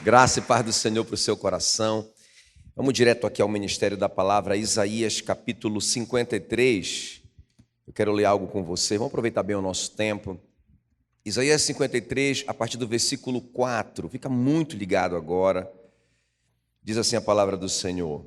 Graça e paz do Senhor para o seu coração. Vamos direto aqui ao Ministério da Palavra, Isaías capítulo 53. Eu quero ler algo com você, vamos aproveitar bem o nosso tempo. Isaías 53, a partir do versículo 4, fica muito ligado agora. Diz assim a palavra do Senhor: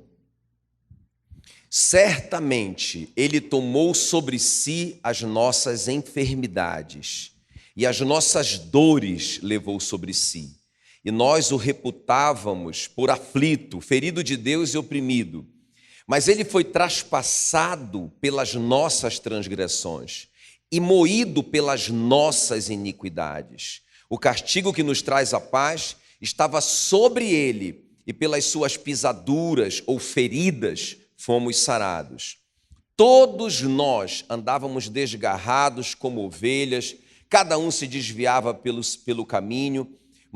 certamente Ele tomou sobre si as nossas enfermidades e as nossas dores levou sobre si. E nós o reputávamos por aflito, ferido de Deus e oprimido. Mas ele foi traspassado pelas nossas transgressões e moído pelas nossas iniquidades. O castigo que nos traz a paz estava sobre ele, e pelas suas pisaduras ou feridas fomos sarados. Todos nós andávamos desgarrados como ovelhas, cada um se desviava pelo caminho,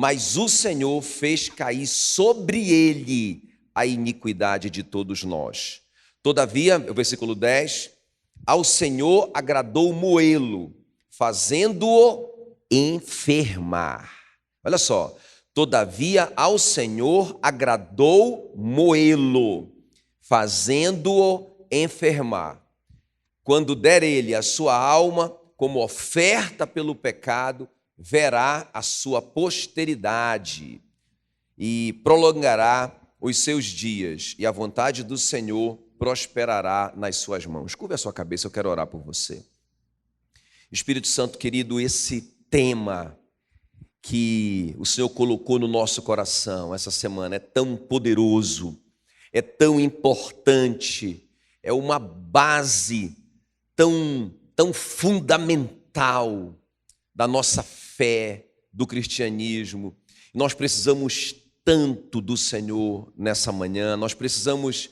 mas o Senhor fez cair sobre ele a iniquidade de todos nós. Todavia, o versículo 10, ao Senhor agradou moê-lo, fazendo-o enfermar. Olha só, todavia ao Senhor agradou moê-lo, fazendo-o enfermar. Quando der ele a sua alma como oferta pelo pecado, verá a sua posteridade e prolongará os seus dias, e a vontade do Senhor prosperará nas suas mãos. Curva a sua cabeça, eu quero orar por você. Espírito Santo querido, esse tema que o Senhor colocou no nosso coração essa semana é tão poderoso, é tão importante, é uma base tão fundamental da nossa fé, do cristianismo. Nós precisamos tanto do Senhor nessa manhã, nós precisamos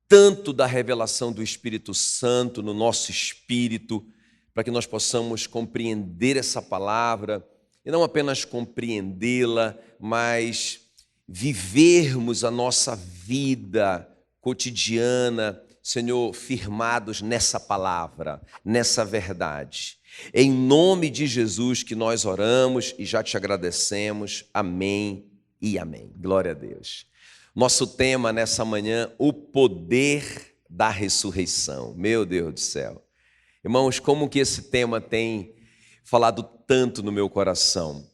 tanto da revelação do Espírito Santo no nosso espírito, para que nós possamos compreender essa palavra, e não apenas compreendê-la, mas vivermos a nossa vida cotidiana, Senhor, firmados nessa palavra, nessa verdade. Em nome de Jesus que nós oramos e já te agradecemos. Amém e amém. Glória a Deus. Nosso tema nessa manhã, o poder da ressurreição. Meu Deus do céu. Irmãos, como que esse tema tem falado tanto no meu coração?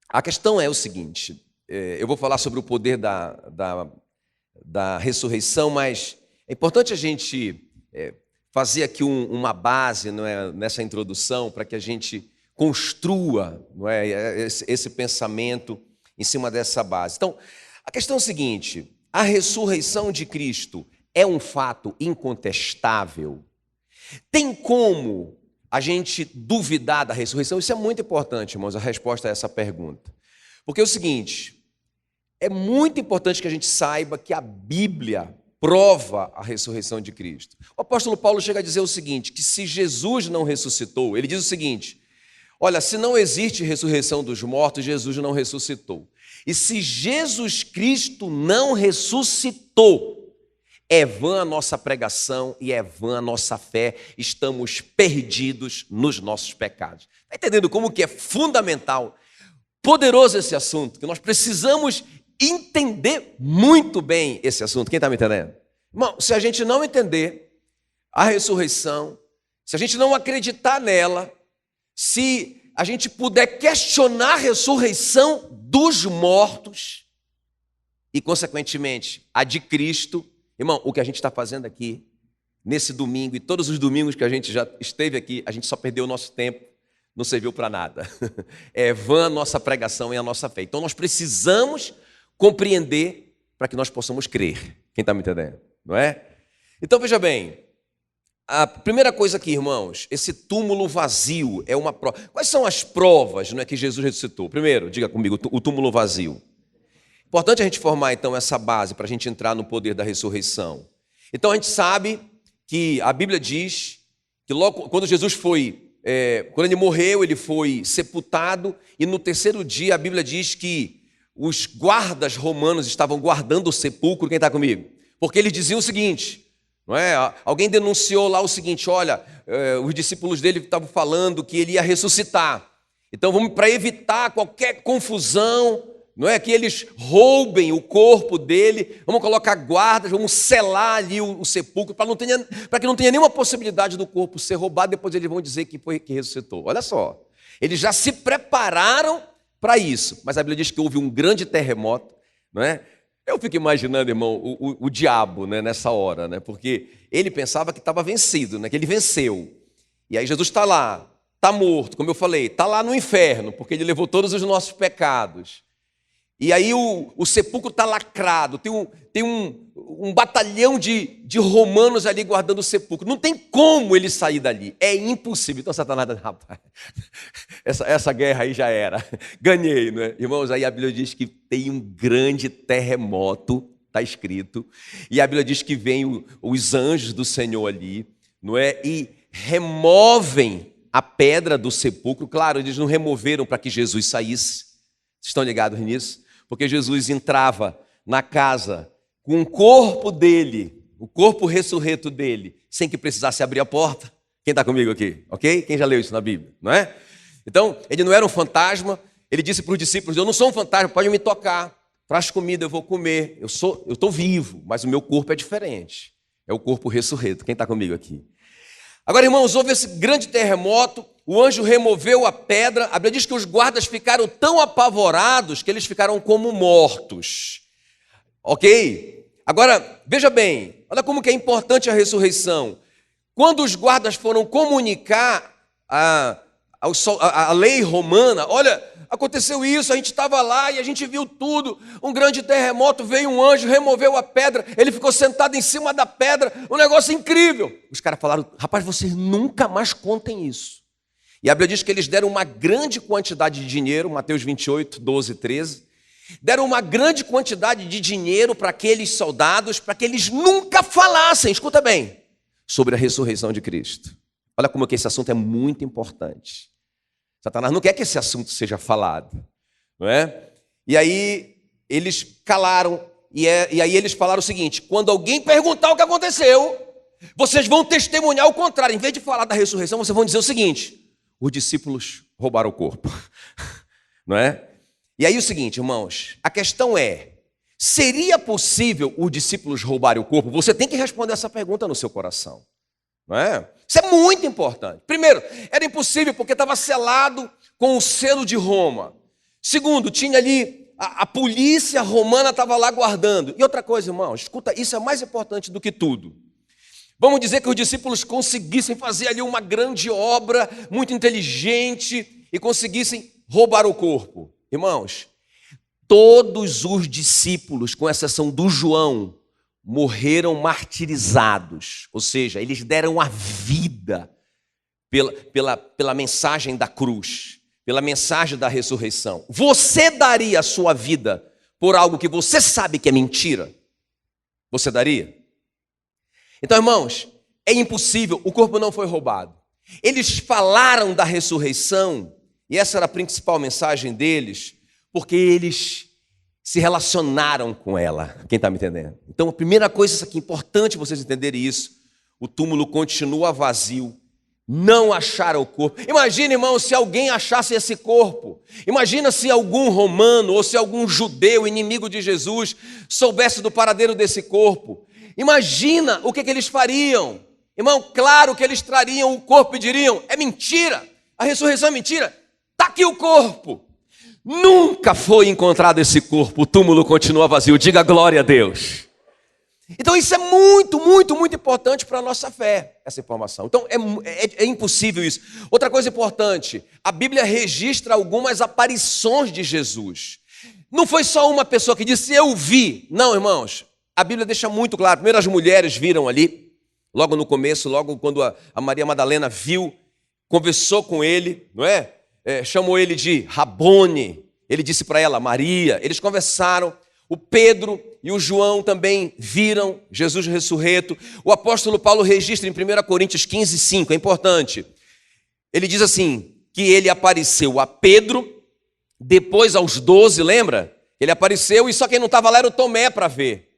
A questão é o seguinte, eu vou falar sobre o poder da ressurreição, mas é importante a gente fazer aqui uma base, não é, nessa introdução, para que a gente construa, não é, esse pensamento em cima dessa base. Então, a questão é o seguinte: a ressurreição de Cristo é um fato incontestável? Tem como a gente duvidar da ressurreição? Isso é muito importante, irmãos, a resposta a essa pergunta. Porque é o seguinte, é muito importante que a gente saiba que a Bíblia prova a ressurreição de Cristo. O apóstolo Paulo chega a dizer o seguinte, que se Jesus não ressuscitou, ele diz o seguinte: olha, se não existe ressurreição dos mortos, Jesus não ressuscitou. E se Jesus Cristo não ressuscitou, é vã a nossa pregação e é vã a nossa fé, estamos perdidos nos nossos pecados. Está entendendo como que é fundamental, poderoso esse assunto, que nós precisamos entender muito bem esse assunto? Quem está me entendendo? Irmão, se a gente não entender a ressurreição, se a gente não acreditar nela, se a gente puder questionar a ressurreição dos mortos e, consequentemente, a de Cristo, irmão, o que a gente está fazendo aqui, nesse domingo e todos os domingos que a gente já esteve aqui, a gente só perdeu o nosso tempo, não serviu para nada. É vã a nossa pregação e a nossa fé. Então, nós precisamos compreender para que nós possamos crer. Quem está me entendendo? Não é? Então, veja bem, a primeira coisa aqui, irmãos, esse túmulo vazio é uma prova. Quais são as provas, não é, que Jesus ressuscitou? Primeiro, diga comigo, o túmulo vazio. Importante a gente formar, então, essa base para a gente entrar no poder da ressurreição. Então, a gente sabe que a Bíblia diz que logo quando Jesus quando ele morreu, ele foi sepultado, e no terceiro dia a Bíblia diz que os guardas romanos estavam guardando o sepulcro. Quem está comigo? Porque eles diziam o seguinte, não é? Alguém denunciou lá o seguinte, olha, os discípulos dele estavam falando que ele ia ressuscitar. Então, para evitar qualquer confusão, não é? Que eles roubem o corpo dele, vamos colocar guardas, vamos selar ali o sepulcro, para que não tenha nenhuma possibilidade do corpo ser roubado, depois eles vão dizer que foi que ressuscitou. Olha só, eles já se prepararam para isso, mas a Bíblia diz que houve um grande terremoto, não é? Eu fico imaginando, irmão, o diabo, né, nessa hora, né? Porque ele pensava que estava vencido, né, que ele venceu. E aí Jesus está lá, está morto, como eu falei, está lá no inferno, porque ele levou todos os nossos pecados. E aí o sepulcro está lacrado, tem um batalhão de romanos ali guardando o sepulcro. Não tem como ele sair dali, é impossível. Então Satanás, rapaz, essa guerra aí já era, ganhei, não é? Irmãos, aí a Bíblia diz que tem um grande terremoto, está escrito, e a Bíblia diz que vem os anjos do Senhor ali, não é? E removem a pedra do sepulcro. Claro, eles não removeram para que Jesus saísse, vocês estão ligados nisso? Porque Jesus entrava na casa com o corpo dele, o corpo ressurreto dele, sem que precisasse abrir a porta. Quem está comigo aqui? Ok? Quem já leu isso na Bíblia? Não é? Então, ele não era um fantasma. Ele disse para os discípulos: eu não sou um fantasma, pode me tocar. Traz comida, eu vou comer. Eu estou vivo, mas o meu corpo é diferente. É o corpo ressurreto. Quem está comigo aqui? Agora, irmãos, houve esse grande terremoto, o anjo removeu a pedra, a Bíblia diz que os guardas ficaram tão apavorados que eles ficaram como mortos. Ok? Agora, veja bem, olha como que é importante a ressurreição. Quando os guardas foram comunicar a lei romana, olha, aconteceu isso, a gente estava lá e a gente viu tudo, um grande terremoto, veio um anjo, removeu a pedra, ele ficou sentado em cima da pedra, um negócio incrível. Os caras falaram: rapaz, vocês nunca mais contem isso. E a Bíblia diz que eles deram uma grande quantidade de dinheiro, Mateus 28, 12, 13, deram uma grande quantidade de dinheiro para aqueles soldados, para que eles nunca falassem, escuta bem, sobre a ressurreição de Cristo. Olha como que esse assunto é muito importante. Satanás não quer que esse assunto seja falado, não é? E aí eles calaram, e aí eles falaram o seguinte: quando alguém perguntar o que aconteceu, vocês vão testemunhar o contrário. Em vez de falar da ressurreição, vocês vão dizer o seguinte: os discípulos roubaram o corpo, não é? E aí o seguinte, irmãos, a questão é: seria possível os discípulos roubarem o corpo? Você tem que responder essa pergunta no seu coração. Não é? Isso é muito importante. Primeiro, era impossível porque estava selado com o selo de Roma. Segundo, tinha ali, a polícia romana estava lá guardando. E outra coisa, irmãos, escuta, isso é mais importante do que tudo. Vamos dizer que os discípulos conseguissem fazer ali uma grande obra, muito inteligente, e conseguissem roubar o corpo. Irmãos, todos os discípulos, com exceção do João, morreram martirizados, ou seja, eles deram a vida pela mensagem da cruz, pela mensagem da ressurreição. Você daria a sua vida por algo que você sabe que é mentira? Você daria? Então, irmãos, é impossível, o corpo não foi roubado. Eles falaram da ressurreição, e essa era a principal mensagem deles, porque eles se relacionaram com ela. Quem está me entendendo? Então, a primeira coisa, isso aqui é importante vocês entenderem isso: o túmulo continua vazio, não acharam o corpo. Imagina, irmão, se alguém achasse esse corpo. Imagina se algum romano ou se algum judeu, inimigo de Jesus, soubesse do paradeiro desse corpo. Imagina o que eles fariam. Irmão, claro que eles trariam o corpo e diriam: é mentira, a ressurreição é mentira, está aqui o corpo. Nunca foi encontrado esse corpo, o túmulo continua vazio. Diga glória a Deus. Então isso é muito, muito, muito importante para a nossa fé, essa informação. Então é impossível isso. Outra coisa importante, a Bíblia registra algumas aparições de Jesus. Não foi só uma pessoa que disse: eu vi. Não, irmãos, a Bíblia deixa muito claro. Primeiro as mulheres viram ali, logo no começo, logo quando a Maria Madalena viu, conversou com ele, não é? Chamou ele de Rabone, ele disse para ela Maria, eles conversaram. O Pedro e o João também viram Jesus ressurreto. O apóstolo Paulo registra em 1 Coríntios 15, 5, é importante. Ele diz assim, que ele apareceu a Pedro, depois aos 12, lembra? Ele apareceu e só quem não estava lá era o Tomé para ver.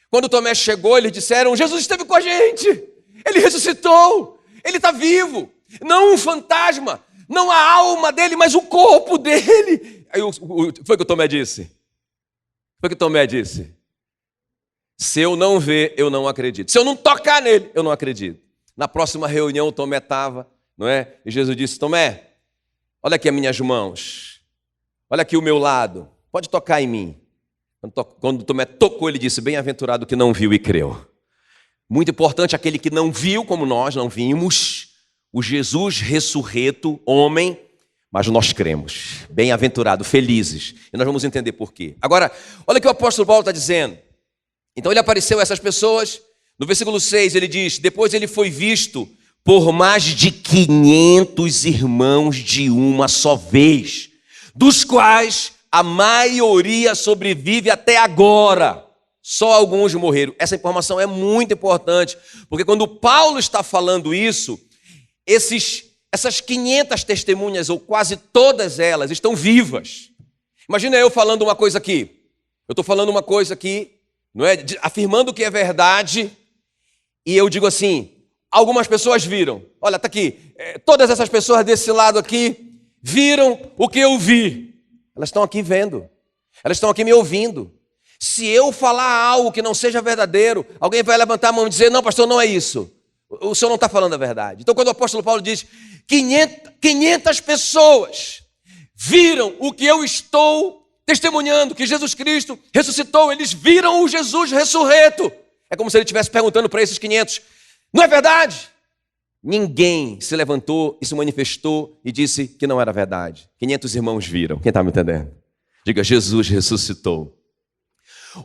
Quando o Tomé chegou, eles disseram: Jesus esteve com a gente, ele ressuscitou, ele está vivo, não um fantasma. Não a alma dele, mas o corpo dele. Aí foi o que o Tomé disse: Foi o que Tomé disse. Se eu não ver, eu não acredito. Se eu não tocar nele, eu não acredito. Na próxima reunião, Tomé estava, não é? E Jesus disse, Tomé, olha aqui as minhas mãos. Olha aqui o meu lado. Pode tocar em mim. Quando Tomé tocou, ele disse, bem-aventurado que não viu e creu. Muito importante, aquele que não viu, como nós não vimos, o Jesus ressurreto, homem, mas nós cremos. Bem-aventurado, felizes. E nós vamos entender por quê. Agora, olha o que o apóstolo Paulo está dizendo. Então ele apareceu a essas pessoas. No versículo 6 ele diz, depois ele foi visto por mais de 500 irmãos de uma só vez, dos quais a maioria sobrevive até agora. Só alguns morreram. Essa informação é muito importante, porque quando Paulo está falando isso, essas 500 testemunhas, ou quase todas elas, estão vivas. Imagina eu falando uma coisa aqui. Eu estou falando uma coisa aqui, não é? Afirmando que é verdade, e eu digo assim, algumas pessoas viram. Olha, está aqui. Todas essas pessoas desse lado aqui viram o que eu vi. Elas estão aqui vendo. Elas estão aqui me ouvindo. Se eu falar algo que não seja verdadeiro, alguém vai levantar a mão e dizer, não, pastor, não é isso. O senhor não está falando a verdade. Então, quando o apóstolo Paulo diz, 500 pessoas viram o que eu estou testemunhando, que Jesus Cristo ressuscitou, eles viram o Jesus ressurreto. É como se ele estivesse perguntando para esses 500, não é verdade? Ninguém se levantou e se manifestou e disse que não era verdade. 500 irmãos viram. Quem está me entendendo? Diga, Jesus ressuscitou.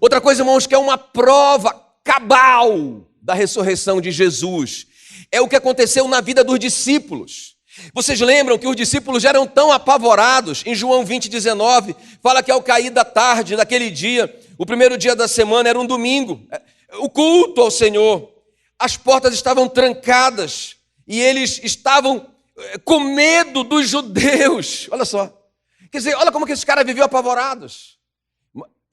Outra coisa, irmãos, que é uma prova cabal da ressurreição de Jesus, é o que aconteceu na vida dos discípulos. Vocês lembram que os discípulos já eram tão apavorados? Em João 20:19, fala que ao cair da tarde, daquele dia, o primeiro dia da semana era um domingo, o culto ao Senhor, as portas estavam trancadas e eles estavam com medo dos judeus. Olha só, quer dizer, olha como que esses caras viviam apavorados.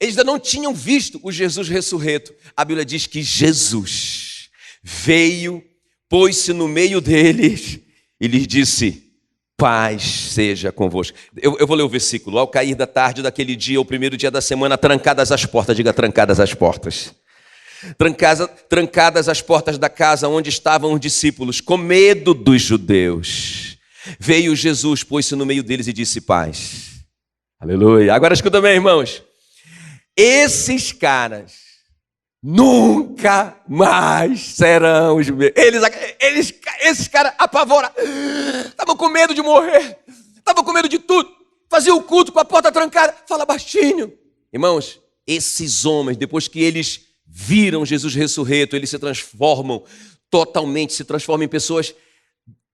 Eles ainda não tinham visto o Jesus ressurreto. A Bíblia diz que Jesus veio, pôs-se no meio deles e lhes disse, paz seja convosco. Eu vou ler o versículo. Ao cair da tarde daquele dia, o primeiro dia da semana, trancadas as portas. Diga, trancadas as portas. Trancadas as portas da casa onde estavam os discípulos, com medo dos judeus. Veio Jesus, pôs-se no meio deles e disse, paz. Aleluia. Agora escuta bem, irmãos. Esses caras nunca mais serão os mesmos. Esses caras apavorados, estavam com medo de morrer, estavam com medo de tudo, faziam o culto com a porta trancada, fala baixinho. Irmãos, esses homens, depois que eles viram Jesus ressurreto, eles se transformam em pessoas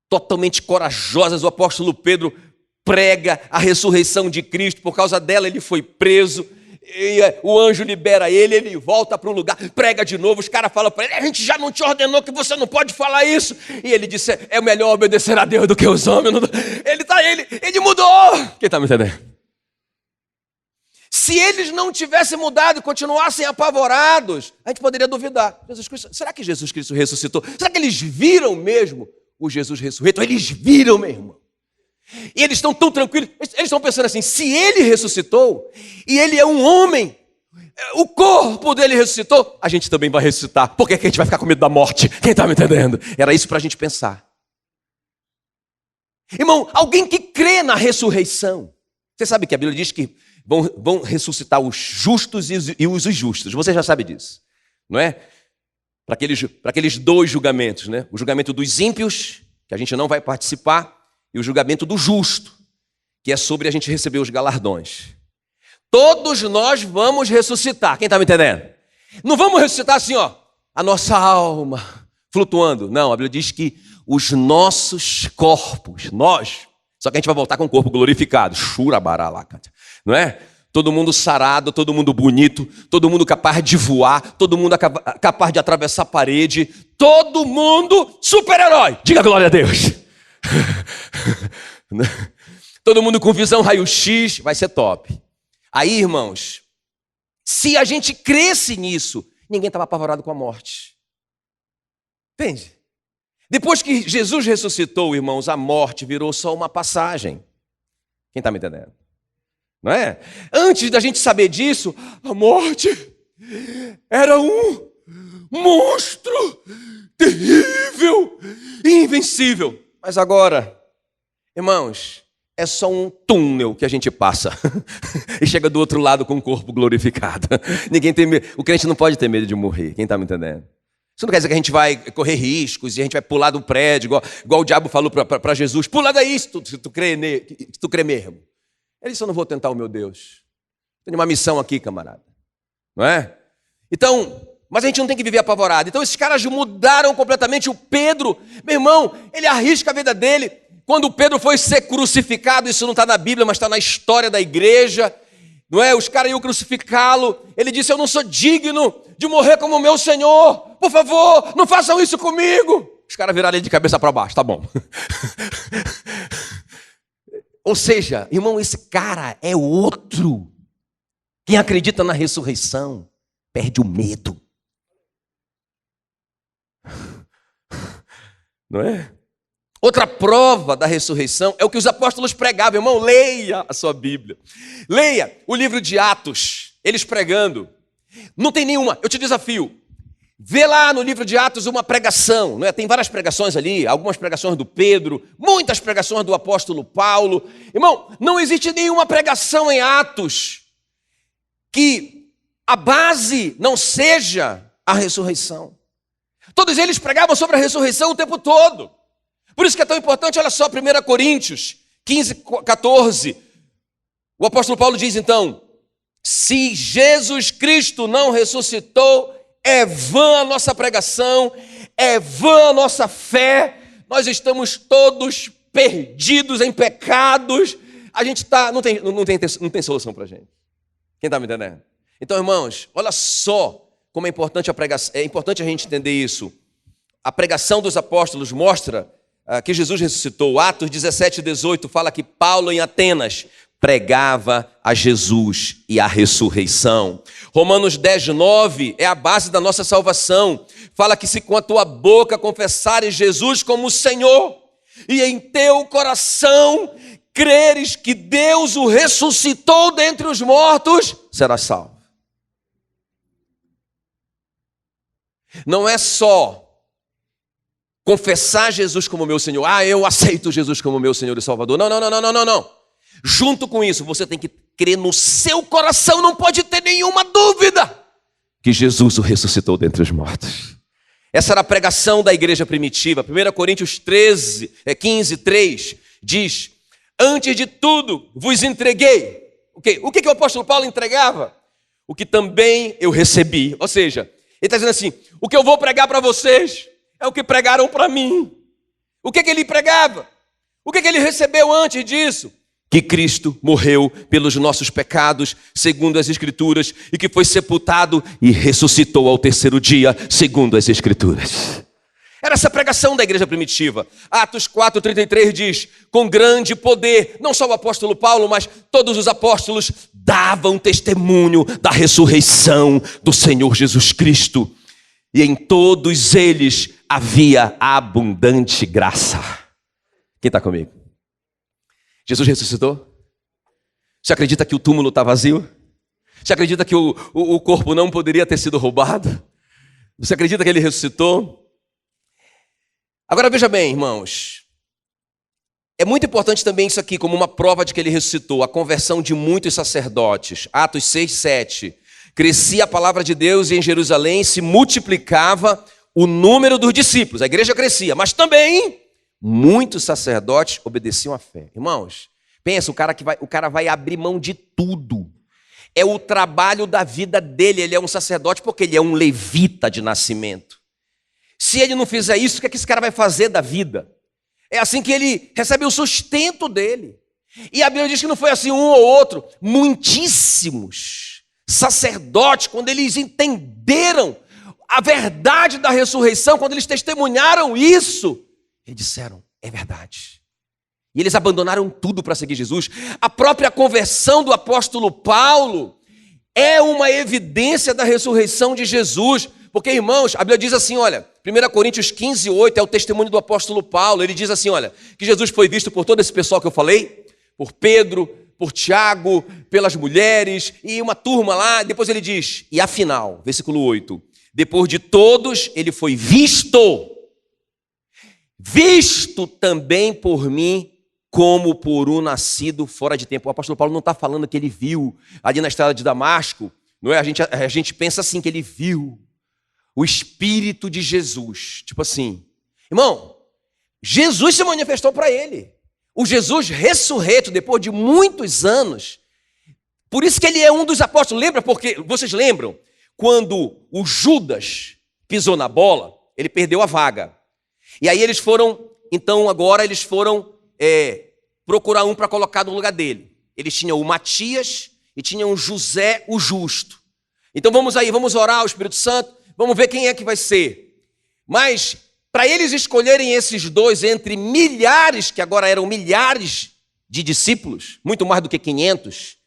totalmente corajosas. O apóstolo Pedro prega a ressurreição de Cristo, por causa dela ele foi preso. E o anjo libera ele volta para um lugar, prega de novo, os caras falam para ele, a gente já não te ordenou que você não pode falar isso. E ele disse, é melhor obedecer a Deus do que os homens. Ele mudou. Quem está me entendendo? Se eles não tivessem mudado e continuassem apavorados, a gente poderia duvidar. Será que Jesus Cristo ressuscitou? Será que eles viram mesmo o Jesus ressurreto? Eles viram, meu irmão. E eles estão tão tranquilos, eles estão pensando assim, se ele ressuscitou, e ele é um homem, o corpo dele ressuscitou, a gente também vai ressuscitar. Por que a gente vai ficar com medo da morte? Quem está me entendendo? Era isso para a gente pensar. Irmão, alguém que crê na ressurreição. Você sabe que a Bíblia diz que vão ressuscitar os justos e os injustos. Você já sabe disso, não é? Para aqueles dois julgamentos, né? O julgamento dos ímpios, que a gente não vai participar, e o julgamento do justo, que é sobre a gente receber os galardões. Todos nós vamos ressuscitar. Quem está me entendendo? Não vamos ressuscitar assim, ó, a nossa alma flutuando. Não, a Bíblia diz que os nossos corpos, só que a gente vai voltar com o corpo glorificado. Shurabaralacata, não é? Todo mundo sarado, todo mundo bonito, todo mundo capaz de voar, todo mundo capaz de atravessar a parede, todo mundo super-herói. Diga glória a Deus. Todo mundo com visão raio-x, vai ser top. Aí, irmãos, se a gente cresce nisso, ninguém estava apavorado com a morte. Entende? Depois que Jesus ressuscitou, irmãos, a morte virou só uma passagem. Quem está me entendendo? não é? Antes da gente saber disso, a morte era um monstro terrível e invencível. Mas agora, irmãos, é só um túnel que a gente passa e chega do outro lado com o corpo glorificado. Ninguém tem medo. O crente não pode ter medo de morrer. Quem está me entendendo? Isso não quer dizer que a gente vai correr riscos e a gente vai pular do prédio, igual o diabo falou para Jesus: pula daí se tu crê mesmo. Ele disse: eu não vou tentar o meu Deus. Tenho uma missão aqui, camarada. Não é? Então, mas a gente não tem que viver apavorado. Então esses caras mudaram completamente. O Pedro, meu irmão, ele arrisca a vida dele. Quando Pedro foi ser crucificado, isso não está na Bíblia, mas está na história da igreja, não é? Os caras iam crucificá-lo. Ele disse: eu não sou digno de morrer como o meu Senhor. Por favor, não façam isso comigo. Os caras viraram ele de cabeça para baixo, tá bom. Ou seja, irmão, esse cara é outro. Quem acredita na ressurreição perde o medo. Não é? Outra prova da ressurreição é o que os apóstolos pregavam. Irmão, leia a sua Bíblia. Leia o livro de Atos, eles pregando. Não tem nenhuma, eu te desafio. Vê lá no livro de Atos uma pregação, não é? Tem várias pregações ali, algumas pregações do Pedro, muitas pregações do apóstolo Paulo. Irmão, não existe nenhuma pregação em Atos que a base não seja a ressurreição. Todos eles pregavam sobre a ressurreição o tempo todo. Por isso que é tão importante, olha só, 1 Coríntios 15, 14. O apóstolo Paulo diz então: se Jesus Cristo não ressuscitou, é vã a nossa pregação, é vã a nossa fé, nós estamos todos perdidos em pecados, a gente está, não tem solução para a gente. Quem está me entendendo? Então, irmãos, olha só como é importante a pregação, é importante a gente entender isso. A pregação dos apóstolos mostra que Jesus ressuscitou. Atos 17, 18 fala que Paulo em Atenas pregava a Jesus e a ressurreição. Romanos 10, 9 é a base da nossa salvação. Fala que se com a tua boca confessares Jesus como Senhor e em teu coração creres que Deus o ressuscitou dentre os mortos, serás salvo. Não é só confessar Jesus como meu Senhor. Eu aceito Jesus como meu Senhor e Salvador. Não. Junto com isso, você tem que crer no seu coração, não pode ter nenhuma dúvida que Jesus o ressuscitou dentre os mortos. Essa era a pregação da igreja primitiva. 1 Coríntios 15, 3 diz: antes de tudo vos entreguei. O que o apóstolo Paulo entregava? O que também eu recebi. Ou seja, ele está dizendo assim: o que eu vou pregar para vocês é o que pregaram para mim. O que ele pregava? O que ele recebeu antes disso? Que Cristo morreu pelos nossos pecados, segundo as Escrituras, e que foi sepultado e ressuscitou ao terceiro dia, segundo as Escrituras. Era essa pregação da igreja primitiva. Atos 4,33 diz: com grande poder, não só o apóstolo Paulo, mas todos os apóstolos davam testemunho da ressurreição do Senhor Jesus Cristo. E em todos eles havia abundante graça. Quem está comigo? Jesus ressuscitou? Você acredita que o túmulo está vazio? Você acredita que o corpo não poderia ter sido roubado? Você acredita que ele ressuscitou? Agora veja bem, irmãos. É muito importante também isso aqui como uma prova de que ele ressuscitou. A conversão de muitos sacerdotes. Atos 6, 7. Crescia a palavra de Deus e em Jerusalém se multiplicava o número dos discípulos. A igreja crescia, mas também muitos sacerdotes obedeciam à fé. Irmãos, pensa, o cara vai abrir mão de tudo. É o trabalho da vida dele. Ele é um sacerdote porque ele é um levita de nascimento. Se ele não fizer isso, o que esse cara vai fazer da vida? É assim que ele recebe o sustento dele. E a Bíblia diz que não foi assim um ou outro. Muitíssimos sacerdotes, quando eles entenderam a verdade da ressurreição, quando eles testemunharam isso, eles disseram: é verdade. E eles abandonaram tudo para seguir Jesus. A própria conversão do apóstolo Paulo é uma evidência da ressurreição de Jesus. Porque, irmãos, a Bíblia diz assim, olha, 1 Coríntios 15, 8 é o testemunho do apóstolo Paulo. Ele diz assim, olha, que Jesus foi visto por todo esse pessoal que eu falei, por Pedro, por Tiago, pelas mulheres, e uma turma lá. Depois ele diz, e afinal, versículo 8, depois de todos, ele foi visto também por mim, como por um nascido fora de tempo. O apóstolo Paulo não está falando que ele viu ali na estrada de Damasco, não é? A gente pensa assim, que ele viu o Espírito de Jesus. Tipo assim, irmão, Jesus se manifestou para ele. O Jesus ressurreto depois de muitos anos. Por isso que ele é um dos apóstolos. Lembra? Porque vocês lembram? Quando o Judas pisou na bola, ele perdeu a vaga. E aí eles foram, então agora eles foram procurar um para colocar no lugar dele. Eles tinham o Matias e tinham o José o Justo. Então vamos aí, vamos orar ao Espírito Santo, vamos ver quem é que vai ser. Mas para eles escolherem esses dois entre milhares, que agora eram milhares de discípulos, muito mais do que 500,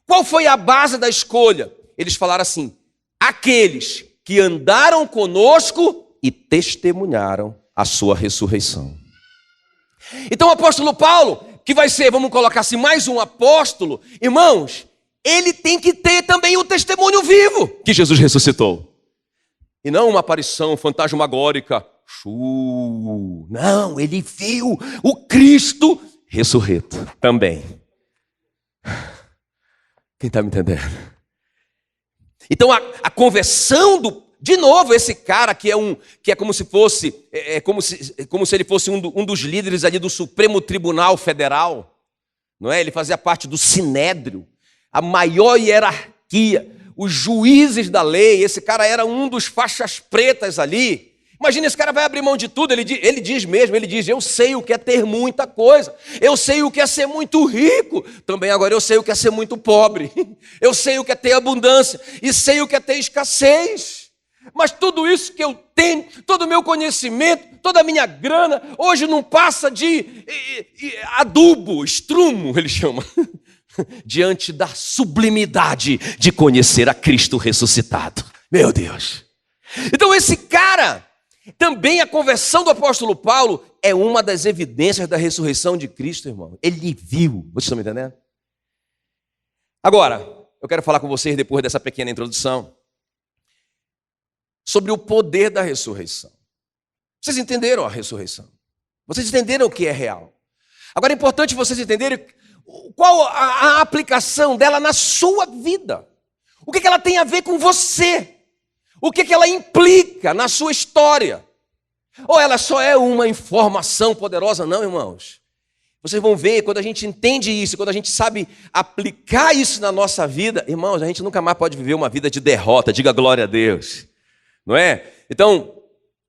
qual foi a base da escolha? Eles falaram assim, aqueles que andaram conosco e testemunharam a sua ressurreição. Então o apóstolo Paulo, que vai ser, vamos colocar assim, mais um apóstolo, irmãos, ele tem que ter também o testemunho vivo que Jesus ressuscitou. E não uma aparição fantasmagórica. Não, ele viu o Cristo ressurreto também. Quem está me entendendo? Então a conversão de novo, esse cara que é como se fosse, como se ele fosse um dos líderes ali do Supremo Tribunal Federal, não é? Ele fazia parte do Sinédrio, a maior hierarquia, os juízes da lei. Esse cara era um dos faixas pretas ali. Imagina, esse cara vai abrir mão de tudo. Ele diz, eu sei o que é ter muita coisa, eu sei o que é ser muito rico, também agora eu sei o que é ser muito pobre, eu sei o que é ter abundância, e sei o que é ter escassez. Mas tudo isso que eu tenho, todo o meu conhecimento, toda a minha grana, hoje não passa de adubo, estrumo, ele chama, diante da sublimidade de conhecer a Cristo ressuscitado. Meu Deus! Então esse cara, também a conversão do apóstolo Paulo é uma das evidências da ressurreição de Cristo, irmão. Ele viu, vocês estão me entendendo? Agora, eu quero falar com vocês, depois dessa pequena introdução, sobre o poder da ressurreição. Vocês entenderam a ressurreição? Vocês entenderam o que é real? Agora é importante vocês entenderem qual a aplicação dela na sua vida. O que ela tem a ver com você? O que ela implica na sua história? Ou ela só é uma informação poderosa? Não, irmãos. Vocês vão ver, quando a gente entende isso, quando a gente sabe aplicar isso na nossa vida, irmãos, a gente nunca mais pode viver uma vida de derrota. Diga glória a Deus. Não é? Então,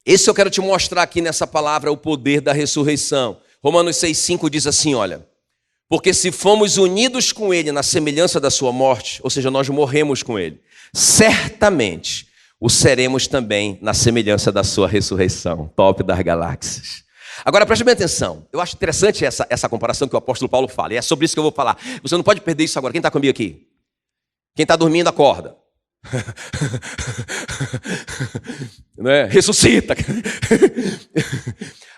esse eu quero te mostrar aqui nessa palavra, o poder da ressurreição. Romanos 6,5 diz assim, olha, porque se fomos unidos com ele na semelhança da sua morte, ou seja, nós morremos com ele, certamente o seremos também na semelhança da sua ressurreição. Top das galáxias. Agora, preste bem atenção. Eu acho interessante essa comparação que o apóstolo Paulo fala, e é sobre isso que eu vou falar. Você não pode perder isso agora. Quem está comigo aqui? Quem está dormindo, acorda. Não é? Ressuscita.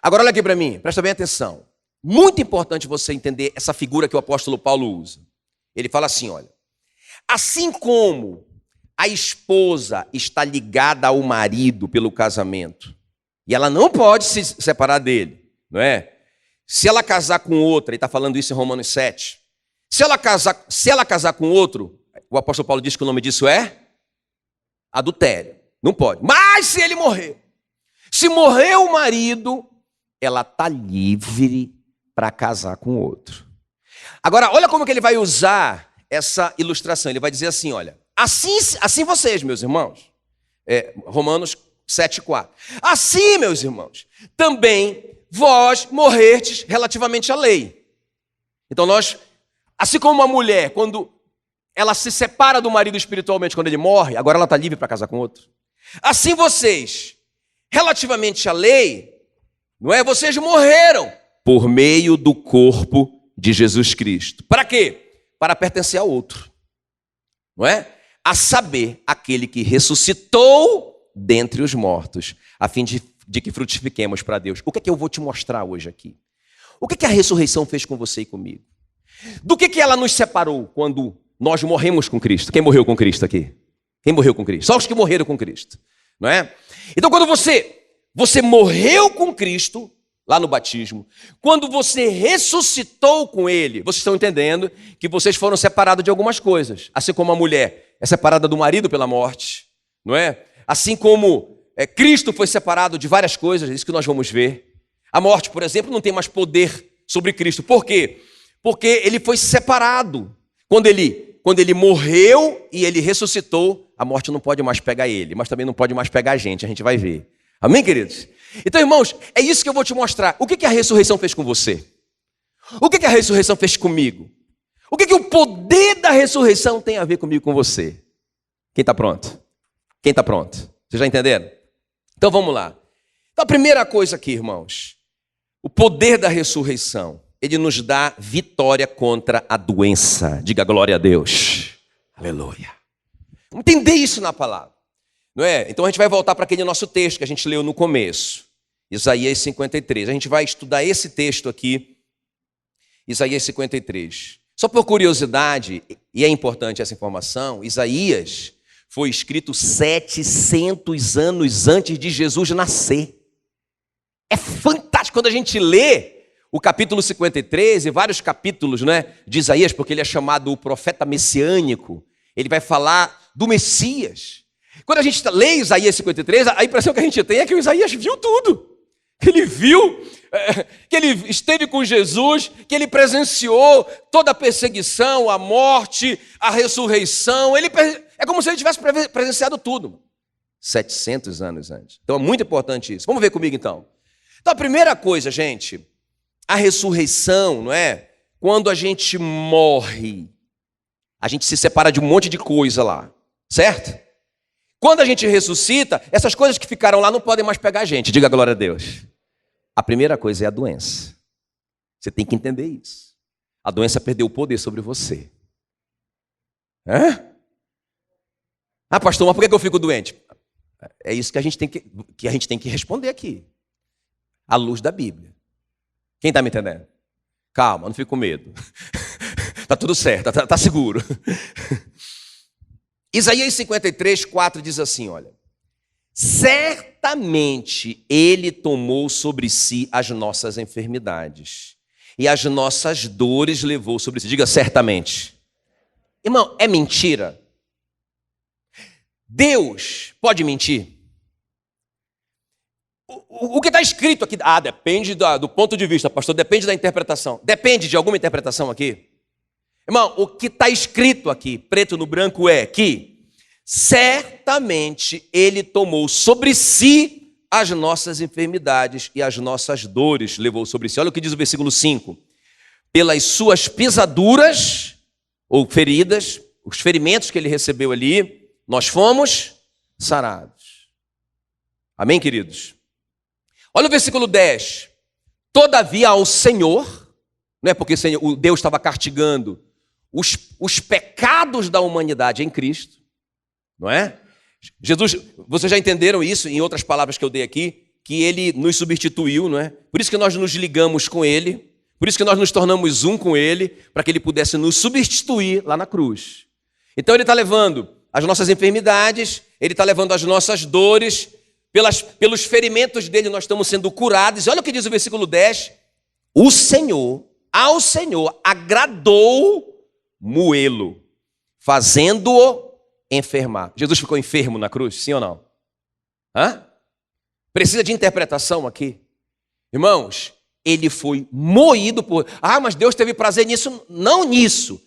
Agora olha aqui para mim, presta bem atenção. Muito importante você entender essa figura que o apóstolo Paulo usa. Ele fala assim, olha, assim como a esposa está ligada ao marido pelo casamento, e ela não pode se separar dele, não é? Se ela casar com outra, ele está falando isso em Romanos 7, se ela casar com outro, o apóstolo Paulo diz que o nome disso é adultério. Não pode. Mas se ele morrer, se morrer o marido, ela está livre para casar com outro. Agora, olha como que ele vai usar essa ilustração. Ele vai dizer assim, olha, assim vocês, meus irmãos, Romanos 7,4. Assim, meus irmãos, também vós morrestes relativamente à lei. Então nós, assim como uma mulher, quando ela se separa do marido espiritualmente quando ele morre, agora ela está livre para casar com outro. Assim vocês, relativamente à lei, não é? Vocês morreram por meio do corpo de Jesus Cristo. Para quê? Para pertencer ao outro. Não é? A saber, aquele que ressuscitou dentre os mortos, a fim de que frutifiquemos para Deus. O que é que eu vou te mostrar hoje aqui? O que é que a ressurreição fez com você e comigo? Do que ela nos separou quando nós morremos com Cristo? Quem morreu com Cristo aqui? Quem morreu com Cristo? Só os que morreram com Cristo, não é? Então, quando você morreu com Cristo, lá no batismo, quando você ressuscitou com Ele, vocês estão entendendo que vocês foram separados de algumas coisas. Assim como a mulher é separada do marido pela morte, não é? Assim como Cristo foi separado de várias coisas, é isso que nós vamos ver. A morte, por exemplo, não tem mais poder sobre Cristo. Por quê? Porque ele foi separado. Quando ele morreu e ele ressuscitou, a morte não pode mais pegar ele, mas também não pode mais pegar a gente vai ver. Amém, queridos? Então, irmãos, é isso que eu vou te mostrar. O que a ressurreição fez com você? O que a ressurreição fez comigo? O que o poder da ressurreição tem a ver comigo e com você? Quem está pronto? Quem está pronto? Vocês já entenderam? Então vamos lá. Então a primeira coisa aqui, irmãos, o poder da ressurreição, ele nos dá vitória contra a doença. Diga glória a Deus. Aleluia. Vamos entender isso na palavra, não é? Então a gente vai voltar para aquele nosso texto que a gente leu no começo, Isaías 53. A gente vai estudar esse texto aqui, Isaías 53. Só por curiosidade, e é importante essa informação, Isaías foi escrito 700 anos antes de Jesus nascer. É fantástico quando a gente lê o capítulo 53 e vários capítulos, né, de Isaías, porque ele é chamado o profeta messiânico. Ele vai falar do Messias. Quando a gente lê Isaías 53, a impressão que a gente tem é que o Isaías viu tudo. Que ele viu, que ele esteve com Jesus, que ele presenciou toda a perseguição, a morte, a ressurreição. É como se ele tivesse presenciado tudo. 700 anos antes. Então é muito importante isso. Vamos ver comigo então. Então a primeira coisa, gente, a ressurreição, não é? Quando a gente morre, a gente se separa de um monte de coisa lá, certo? Quando a gente ressuscita, essas coisas que ficaram lá não podem mais pegar a gente. Diga glória a Deus. A primeira coisa é a doença. Você tem que entender isso. A doença perdeu o poder sobre você. Ah, pastor, mas por que eu fico doente? É isso que a gente tem que responder aqui. À luz da Bíblia. Quem está me entendendo? Calma, não fique com medo. Está tudo certo, está seguro. Isaías 53, 4 diz assim, olha. Certamente Ele tomou sobre si as nossas enfermidades e as nossas dores levou sobre si. Diga certamente. Irmão, é mentira? Deus pode mentir? O que está escrito aqui, depende do ponto de vista, pastor, depende da interpretação. Depende de alguma interpretação aqui? Irmão, o que está escrito aqui, preto no branco, é que certamente Ele tomou sobre si as nossas enfermidades e as nossas dores levou sobre si. Olha o que diz o versículo 5. Pelas suas pisaduras ou feridas, os ferimentos que Ele recebeu ali, nós fomos sarados. Amém, queridos? Olha o versículo 10. Todavia ao Senhor, não é porque o Deus estava castigando os pecados da humanidade em Cristo, não é? Jesus, vocês já entenderam isso em outras palavras que eu dei aqui, que Ele nos substituiu, não é? Por isso que nós nos ligamos com Ele, por isso que nós nos tornamos um com Ele, para que Ele pudesse nos substituir lá na cruz. Então Ele está levando as nossas enfermidades, Ele está levando as nossas dores, pelos ferimentos dele nós estamos sendo curados. Olha o que diz o versículo 10. Ao Senhor agradou moê-lo, fazendo-o enfermar. Jesus ficou enfermo na cruz, sim ou não? Precisa de interpretação aqui. Irmãos, ele foi moído por... mas Deus teve prazer nisso? Não nisso.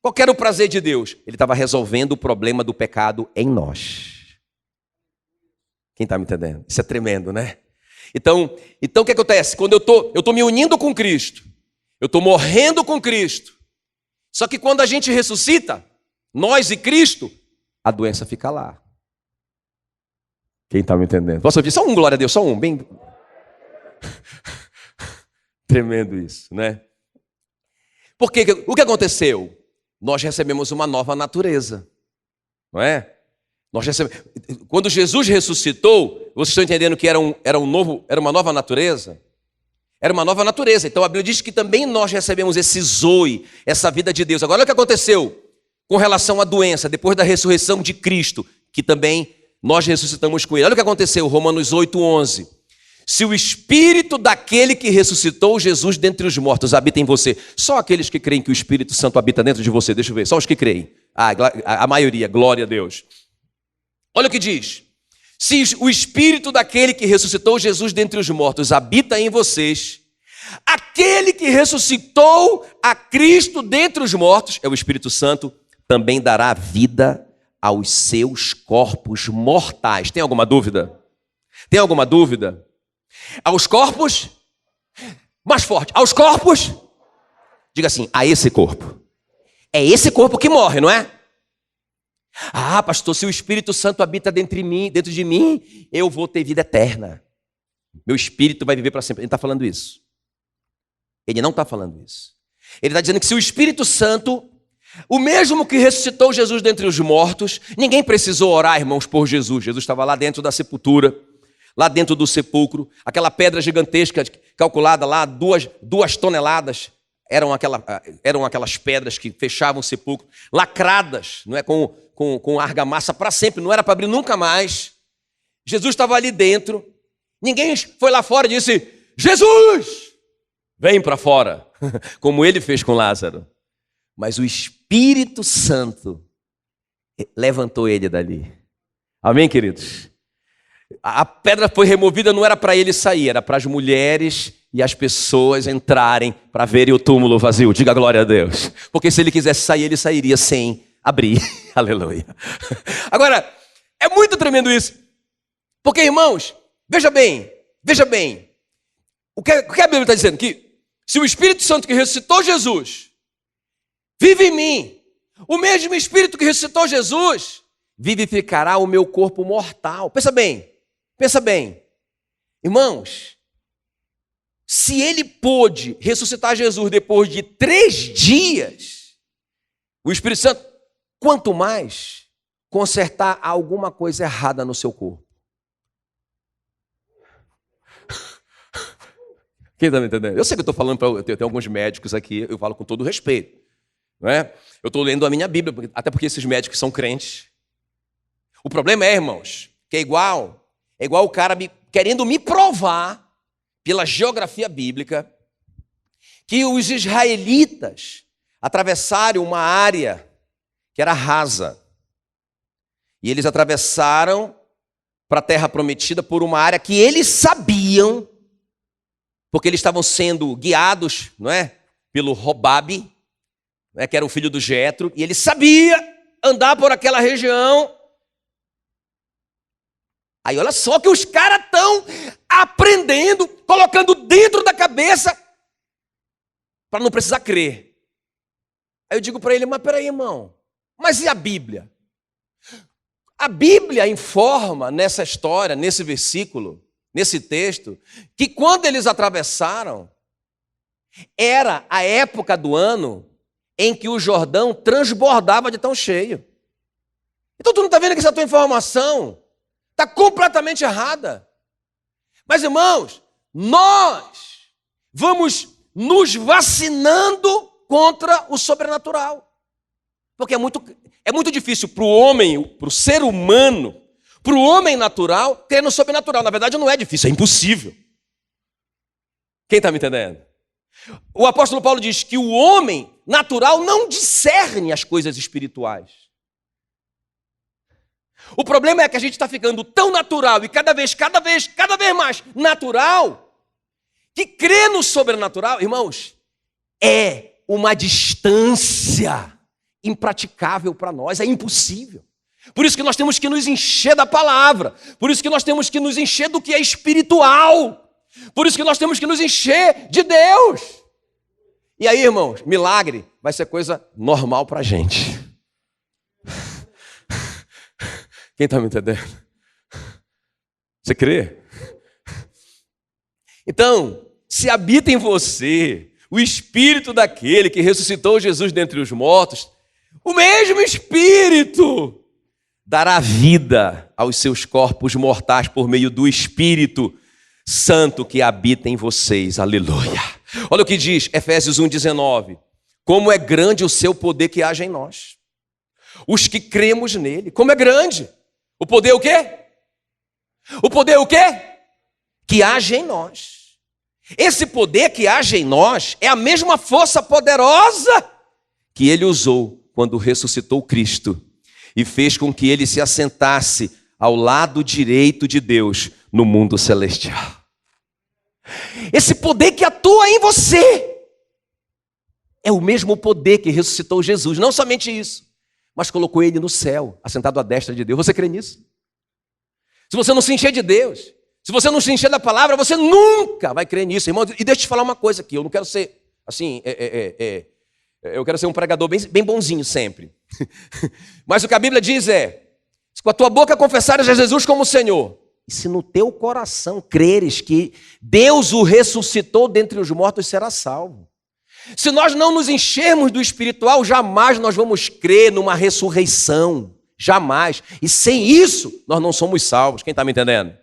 Qual era o prazer de Deus? Ele estava resolvendo o problema do pecado em nós. Quem está me entendendo? Isso é tremendo, né? Então o que acontece? Quando eu estou me unindo com Cristo, eu estou morrendo com Cristo, só que quando a gente ressuscita, nós e Cristo, a doença fica lá. Quem está me entendendo? Posso ouvir? Só um, glória a Deus, só um. Bem... Tremendo isso, né? Porque o que aconteceu? Nós recebemos uma nova natureza, não é? Quando Jesus ressuscitou, vocês estão entendendo que era uma nova natureza? Era uma nova natureza. Então a Bíblia diz que também nós recebemos esse zoe, essa vida de Deus. Agora olha o que aconteceu com relação à doença, depois da ressurreição de Cristo, que também nós ressuscitamos com ele. Olha o que aconteceu, Romanos 8:11. Se o Espírito daquele que ressuscitou Jesus dentre os mortos habita em você, só aqueles que creem que o Espírito Santo habita dentro de você, deixa eu ver, só os que creem, a maioria, glória a Deus. Olha o que diz, se o Espírito daquele que ressuscitou Jesus dentre os mortos habita em vocês, aquele que ressuscitou a Cristo dentre os mortos, é o Espírito Santo, também dará vida aos seus corpos mortais. Tem alguma dúvida? Tem alguma dúvida? Aos corpos, mais forte, aos corpos, diga assim, a esse corpo. É esse corpo que morre, não é? Ah, pastor, se o Espírito Santo habita dentro de mim, eu vou ter vida eterna. Meu espírito vai viver para sempre. Ele está falando isso. Ele não está falando isso. Ele está dizendo que se o Espírito Santo, o mesmo que ressuscitou Jesus dentre os mortos, ninguém precisou orar, irmãos, por Jesus. Jesus estava lá dentro da sepultura, lá dentro do sepulcro, aquela pedra gigantesca, calculada lá, 2 toneladas, eram aquelas pedras que fechavam o sepulcro, lacradas, não é, com argamassa para sempre, não era para abrir nunca mais. Jesus estava ali dentro, ninguém foi lá fora e disse, Jesus, vem para fora, como ele fez com Lázaro. Mas o Espírito Santo levantou ele dali. Amém, queridos? A pedra foi removida, não era para ele sair, era para as mulheres e as pessoas entrarem para verem o túmulo vazio. Diga glória a Deus. Porque se ele quisesse sair, ele sairia sem abrir. Aleluia. Agora, é muito tremendo isso. Porque, irmãos, veja bem. O que a Bíblia está dizendo? Que se o Espírito Santo que ressuscitou Jesus vive em mim, o mesmo Espírito que ressuscitou Jesus vivificará o meu corpo mortal. Pensa bem, irmãos, se ele pôde ressuscitar Jesus depois de 3 dias, o Espírito Santo, quanto mais consertar alguma coisa errada no seu corpo. Quem está me entendendo? Eu sei que eu estou falando para... Tem alguns médicos aqui, eu falo com todo respeito, não é? Eu estou lendo a minha Bíblia, até porque esses médicos são crentes. O problema é, irmãos, que é igual o cara querendo me provar, pela geografia bíblica, que os israelitas atravessaram uma área que era rasa. E eles atravessaram para a terra prometida por uma área que eles sabiam, porque eles estavam sendo guiados, não é, pelo Robabe, não é, que era o filho do Jetro, e ele sabia andar por aquela região. Aí olha só que os caras estão aprendendo, colocando dentro da cabeça para não precisar crer. Aí eu digo para ele, mas peraí, irmão, mas e a Bíblia? A Bíblia informa nessa história, nesse versículo, nesse texto, que quando eles atravessaram, era a época do ano em que o Jordão transbordava de tão cheio. Então tu não está vendo que essa tua informação está completamente errada. Mas, irmãos, nós vamos nos vacinando contra o sobrenatural. Porque é muito difícil para o homem, para o ser humano, para o homem natural, ter no sobrenatural. Na verdade, não é difícil, é impossível. Quem está me entendendo? O apóstolo Paulo diz que o homem natural não discerne as coisas espirituais. O problema é que a gente está ficando tão natural e cada vez mais natural, que crer no sobrenatural, irmãos, é uma distância impraticável para nós, é impossível. Por isso que nós temos que nos encher da palavra, por isso que nós temos que nos encher do que é espiritual, por isso que nós temos que nos encher de Deus. E aí, irmãos, milagre vai ser coisa normal para a gente. Quem está me entendendo? Você crê? Então, se habita em você o Espírito daquele que ressuscitou Jesus dentre os mortos, o mesmo Espírito dará vida aos seus corpos mortais por meio do Espírito Santo que habita em vocês. Aleluia. Olha o que diz Efésios 1:19. Como é grande o seu poder que age em nós, os que cremos nele. Como é grande. O poder o quê? O poder o quê? Que age em nós. Esse poder que age em nós é a mesma força poderosa que ele usou quando ressuscitou Cristo e fez com que ele se assentasse ao lado direito de Deus no mundo celestial. Esse poder que atua em você é o mesmo poder que ressuscitou Jesus. Não somente isso, mas colocou ele no céu, assentado à destra de Deus. Você crê nisso? Se você não se encher de Deus, se você não se encher da palavra, você nunca vai crer nisso, irmão. E deixa eu te falar uma coisa aqui. Eu não quero ser, assim, eu quero ser um pregador bem bonzinho sempre. Mas o que a Bíblia diz é, se com a tua boca confessares a Jesus como Senhor, e se no teu coração creres que Deus o ressuscitou dentre os mortos, será salvo. Se nós não nos enchermos do espiritual, jamais nós vamos crer numa ressurreição. Jamais. E sem isso, nós não somos salvos. Quem está me entendendo?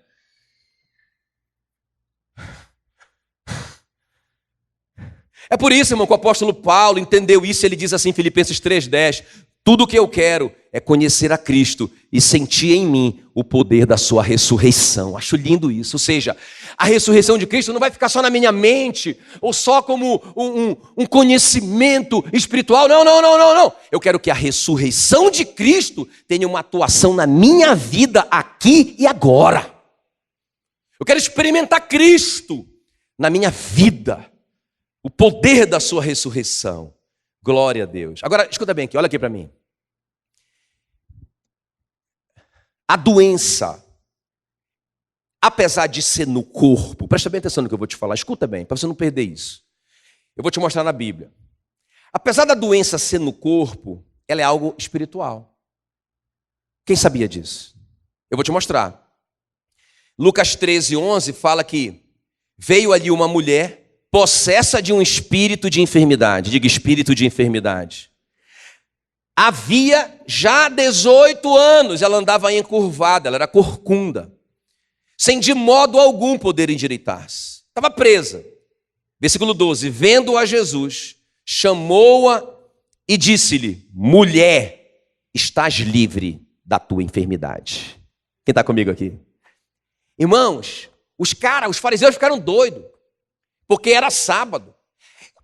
É por isso, irmão, que o apóstolo Paulo entendeu isso. Ele diz assim em Filipenses 3:10. Tudo o que eu quero é conhecer a Cristo e sentir em mim o poder da sua ressurreição. Acho lindo isso. Ou seja, a ressurreição de Cristo não vai ficar só na minha mente ou só como um conhecimento espiritual. Não. Eu quero que a ressurreição de Cristo tenha uma atuação na minha vida aqui e agora. Eu quero experimentar Cristo na minha vida. O poder da sua ressurreição. Glória a Deus. Agora, escuta bem aqui, olha aqui para mim. A doença, apesar de ser no corpo, presta bem atenção no que eu vou te falar, escuta bem, para você não perder isso. Eu vou te mostrar na Bíblia. Apesar da doença ser no corpo, ela é algo espiritual. Quem sabia disso? Eu vou te mostrar. Lucas 13:11 fala que veio ali uma mulher possessa de um espírito de enfermidade. Diga, espírito de enfermidade. Havia já 18 anos, ela andava encurvada, ela era corcunda, sem de modo algum poder endireitar-se. Estava presa. Versículo 12, vendo-a Jesus, chamou-a e disse-lhe, mulher, estás livre da tua enfermidade. Quem está comigo aqui? Irmãos, os fariseus ficaram doidos. Porque era sábado.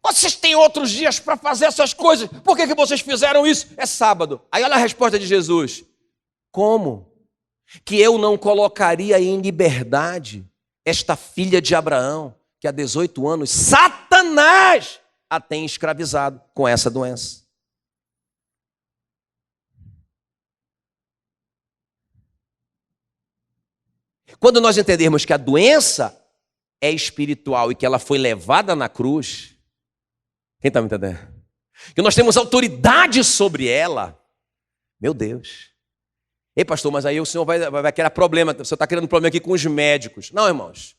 Vocês têm outros dias para fazer essas coisas. Por que vocês fizeram isso? É sábado. Aí olha a resposta de Jesus. Como que eu não colocaria em liberdade esta filha de Abraão, que há 18 anos Satanás a tem escravizado com essa doença? Quando nós entendermos que a doença é espiritual e que ela foi levada na cruz, quem está me entendendo? Que nós temos autoridade sobre ela, meu Deus. Ei, pastor, mas aí o senhor vai criar problema, você está criando problema aqui com os médicos. Não, irmãos,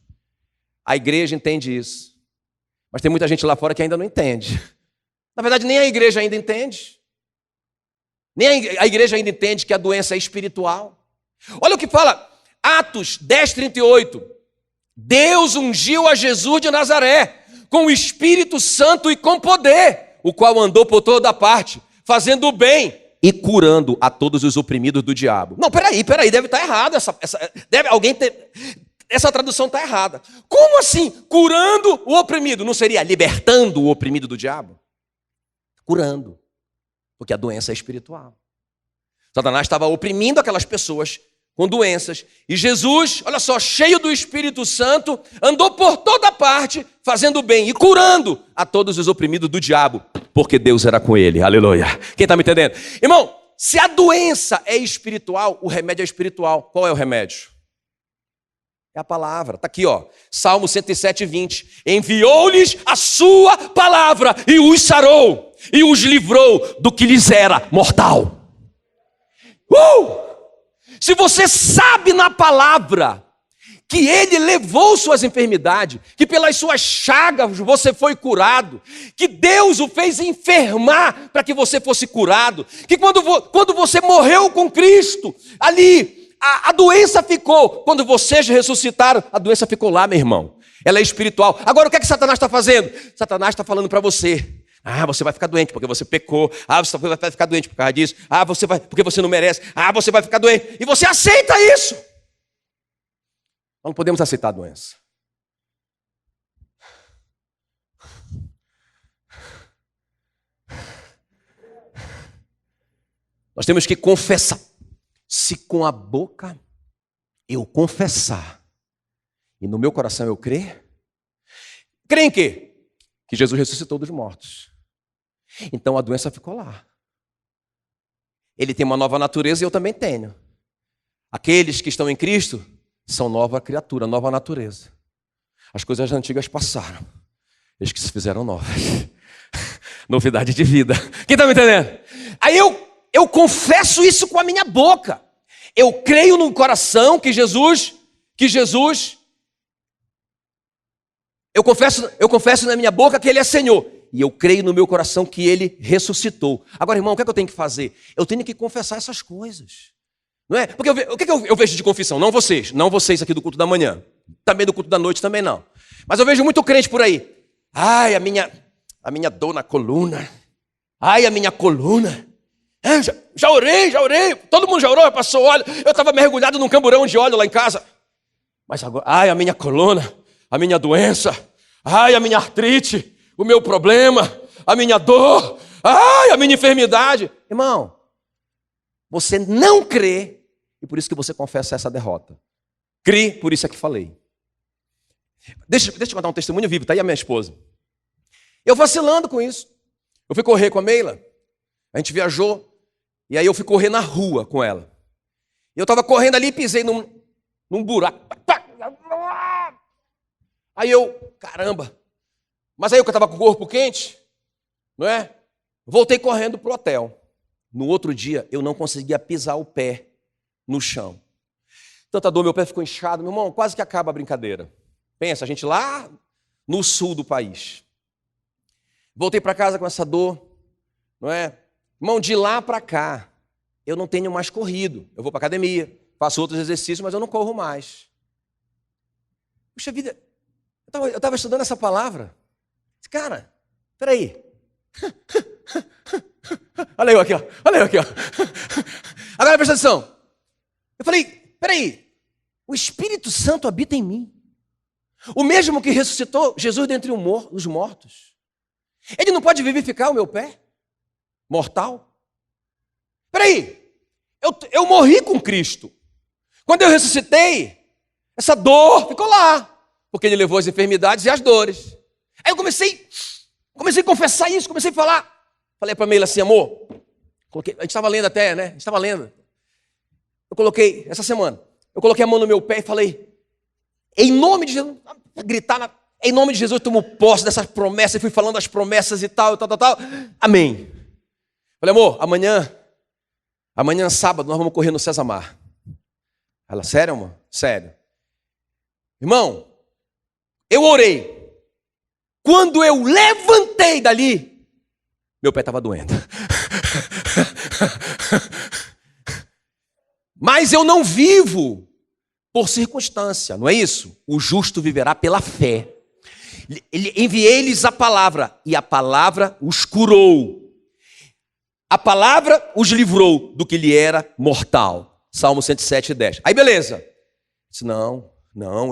a igreja entende isso, mas tem muita gente lá fora que ainda não entende. Na verdade, nem a igreja ainda entende. Nem a igreja ainda entende que a doença é espiritual. Olha o que fala Atos 10:38. Deus ungiu a Jesus de Nazaré com o Espírito Santo e com poder, o qual andou por toda parte, fazendo o bem e curando a todos os oprimidos do diabo. Não, peraí, deve estar errado. Essa tradução está errada. Como assim? Curando o oprimido? Não seria libertando o oprimido do diabo? Curando, porque a doença é espiritual. Satanás estava oprimindo aquelas pessoas com doenças, e Jesus, olha só, cheio do Espírito Santo, andou por toda parte, fazendo bem e curando a todos os oprimidos do diabo, porque Deus era com ele, aleluia. Quem está me entendendo? Irmão, se a doença é espiritual, o remédio é espiritual. Qual é o remédio? É a palavra, está aqui, ó, Salmo 107:20. Enviou-lhes a sua palavra e os sarou, e os livrou do que lhes era mortal. Se você sabe na palavra que ele levou suas enfermidades, que pelas suas chagas você foi curado, que Deus o fez enfermar para que você fosse curado, que quando você morreu com Cristo, ali a doença ficou. Quando vocês ressuscitaram, a doença ficou lá, meu irmão. Ela é espiritual. Agora, o que é que Satanás está fazendo? Satanás está falando para você. Você vai ficar doente porque você pecou. Você vai ficar doente por causa disso. Você vai, porque você não merece. Você vai ficar doente. E você aceita isso. Nós não podemos aceitar a doença. Nós temos que confessar. Se com a boca eu confessar e no meu coração eu crer em quê? Que Jesus ressuscitou dos mortos. Então a doença ficou lá. Ele tem uma nova natureza e eu também tenho. Aqueles que estão em Cristo são nova criatura, nova natureza. As coisas antigas passaram. Eles que se fizeram novas. Novidade de vida. Quem está me entendendo? Aí eu confesso isso com a minha boca. Eu creio no coração que Jesus, eu confesso na minha boca que Ele é Senhor. E eu creio no meu coração que Ele ressuscitou. Agora, irmão, o que é que eu tenho que fazer? Eu tenho que confessar essas coisas. Não é? Porque o que é que eu vejo de confissão? Não vocês aqui do culto da manhã. Também do culto da noite, também não. Mas eu vejo muito crente por aí. A minha dor na coluna. A minha coluna. Já orei. Todo mundo já orou, passou óleo. Eu estava mergulhado num camburão de óleo lá em casa. Mas agora, a minha coluna, a minha doença, a minha artrite, o meu problema, a minha dor, a minha enfermidade. Irmão, você não crê e por isso que você confessa essa derrota. Crê, por isso é que falei. Deixa eu contar um testemunho vivo, tá aí a minha esposa. Eu vacilando com isso. Eu fui correr com a Meila, a gente viajou, e aí eu fui correr na rua com ela. E eu estava correndo ali e pisei num buraco. Aí eu, caramba. Mas aí eu estava com o corpo quente, não é? Voltei correndo para o hotel. No outro dia, eu não conseguia pisar o pé no chão. Tanta dor, meu pé ficou inchado. Meu irmão, quase que acaba a brincadeira. Pensa, a gente lá no sul do país. Voltei para casa com essa dor, não é? Irmão, de lá para cá, eu não tenho mais corrido. Eu vou para a academia, faço outros exercícios, mas eu não corro mais. Puxa vida, eu estava estudando essa palavra. Cara, peraí. Olha eu aqui, ó. Agora presta atenção. Eu falei, peraí. O Espírito Santo habita em mim. O mesmo que ressuscitou Jesus dentre os mortos. Ele não pode vivificar o meu pé? Mortal? Peraí. Eu morri com Cristo. Quando eu ressuscitei, essa dor ficou lá. Porque Ele levou as enfermidades e as dores. Aí eu comecei a confessar isso, comecei a falar. Falei para a Meila assim, amor, a gente estava lendo até, né? A gente estava lendo. Eu coloquei, essa semana, eu coloquei a mão no meu pé e falei, em nome de Jesus, em nome de Jesus, eu tomo posse dessas promessas, e fui falando as promessas e tal. Amém. Falei, amor, amanhã sábado, nós vamos correr no César Mar. Ela, sério, amor? Sério. Irmão, eu orei. Quando eu levantei dali, meu pé estava doendo. Mas eu não vivo por circunstância, não é isso? O justo viverá pela fé. Enviei-lhes a palavra, e a palavra os curou. A palavra os livrou do que lhe era mortal. Salmo 107:10. Aí beleza. Disse, não,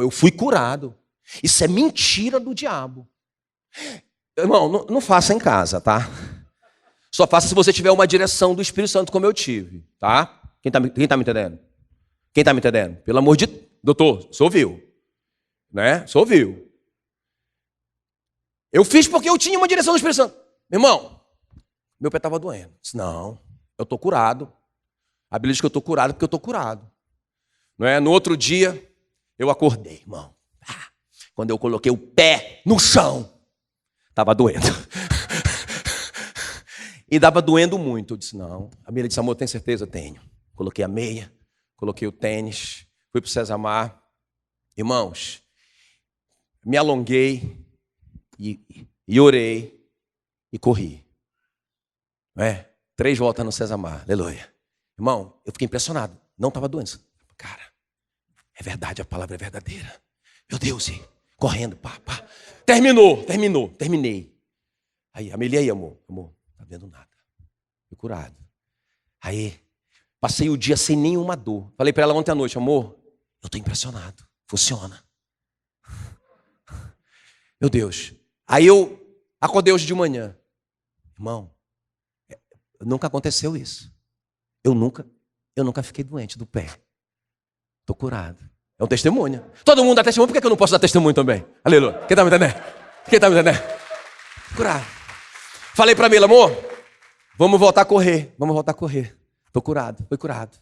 eu fui curado. Isso é mentira do diabo. Irmão, não faça em casa, tá? Só faça se você tiver uma direção do Espírito Santo como eu tive, tá? Quem tá me entendendo? Quem tá me entendendo? Pelo amor de Deus. Doutor, você ouviu? Né? Você ouviu? Eu fiz porque eu tinha uma direção do Espírito Santo. Meu irmão, meu pé estava doendo. Disse, não, eu estou curado. A Bíblia diz que eu estou curado porque eu estou curado. Não é? No outro dia, eu acordei, irmão. Quando eu coloquei o pé no chão, estava doendo. E estava doendo muito. Eu disse, não. A Mila disse, amor, tem certeza? Tenho. Coloquei a meia, coloquei o tênis, fui para o César Mar. Irmãos, me alonguei e orei e corri. Não é? 3 voltas no César Mar. Aleluia. Irmão, eu fiquei impressionado. Não estava doendo. cara, é verdade, a palavra é verdadeira. Meu Deus, e correndo, pá. Terminei. Aí, Amelia, aí, amor, tá vendo nada. Fui curado. Aí, passei o dia sem nenhuma dor. Falei para ela ontem à noite, amor, eu estou impressionado. Funciona. Meu Deus. Aí eu acordei hoje de manhã. Irmão, nunca aconteceu isso. Eu nunca fiquei doente do pé. Estou curado. É um testemunho. Todo mundo dá testemunho, por que eu não posso dar testemunho também? Aleluia. Quem está me entendendo? Curado. Falei para Mila, amor, vamos voltar a correr. Estou curado, foi curado.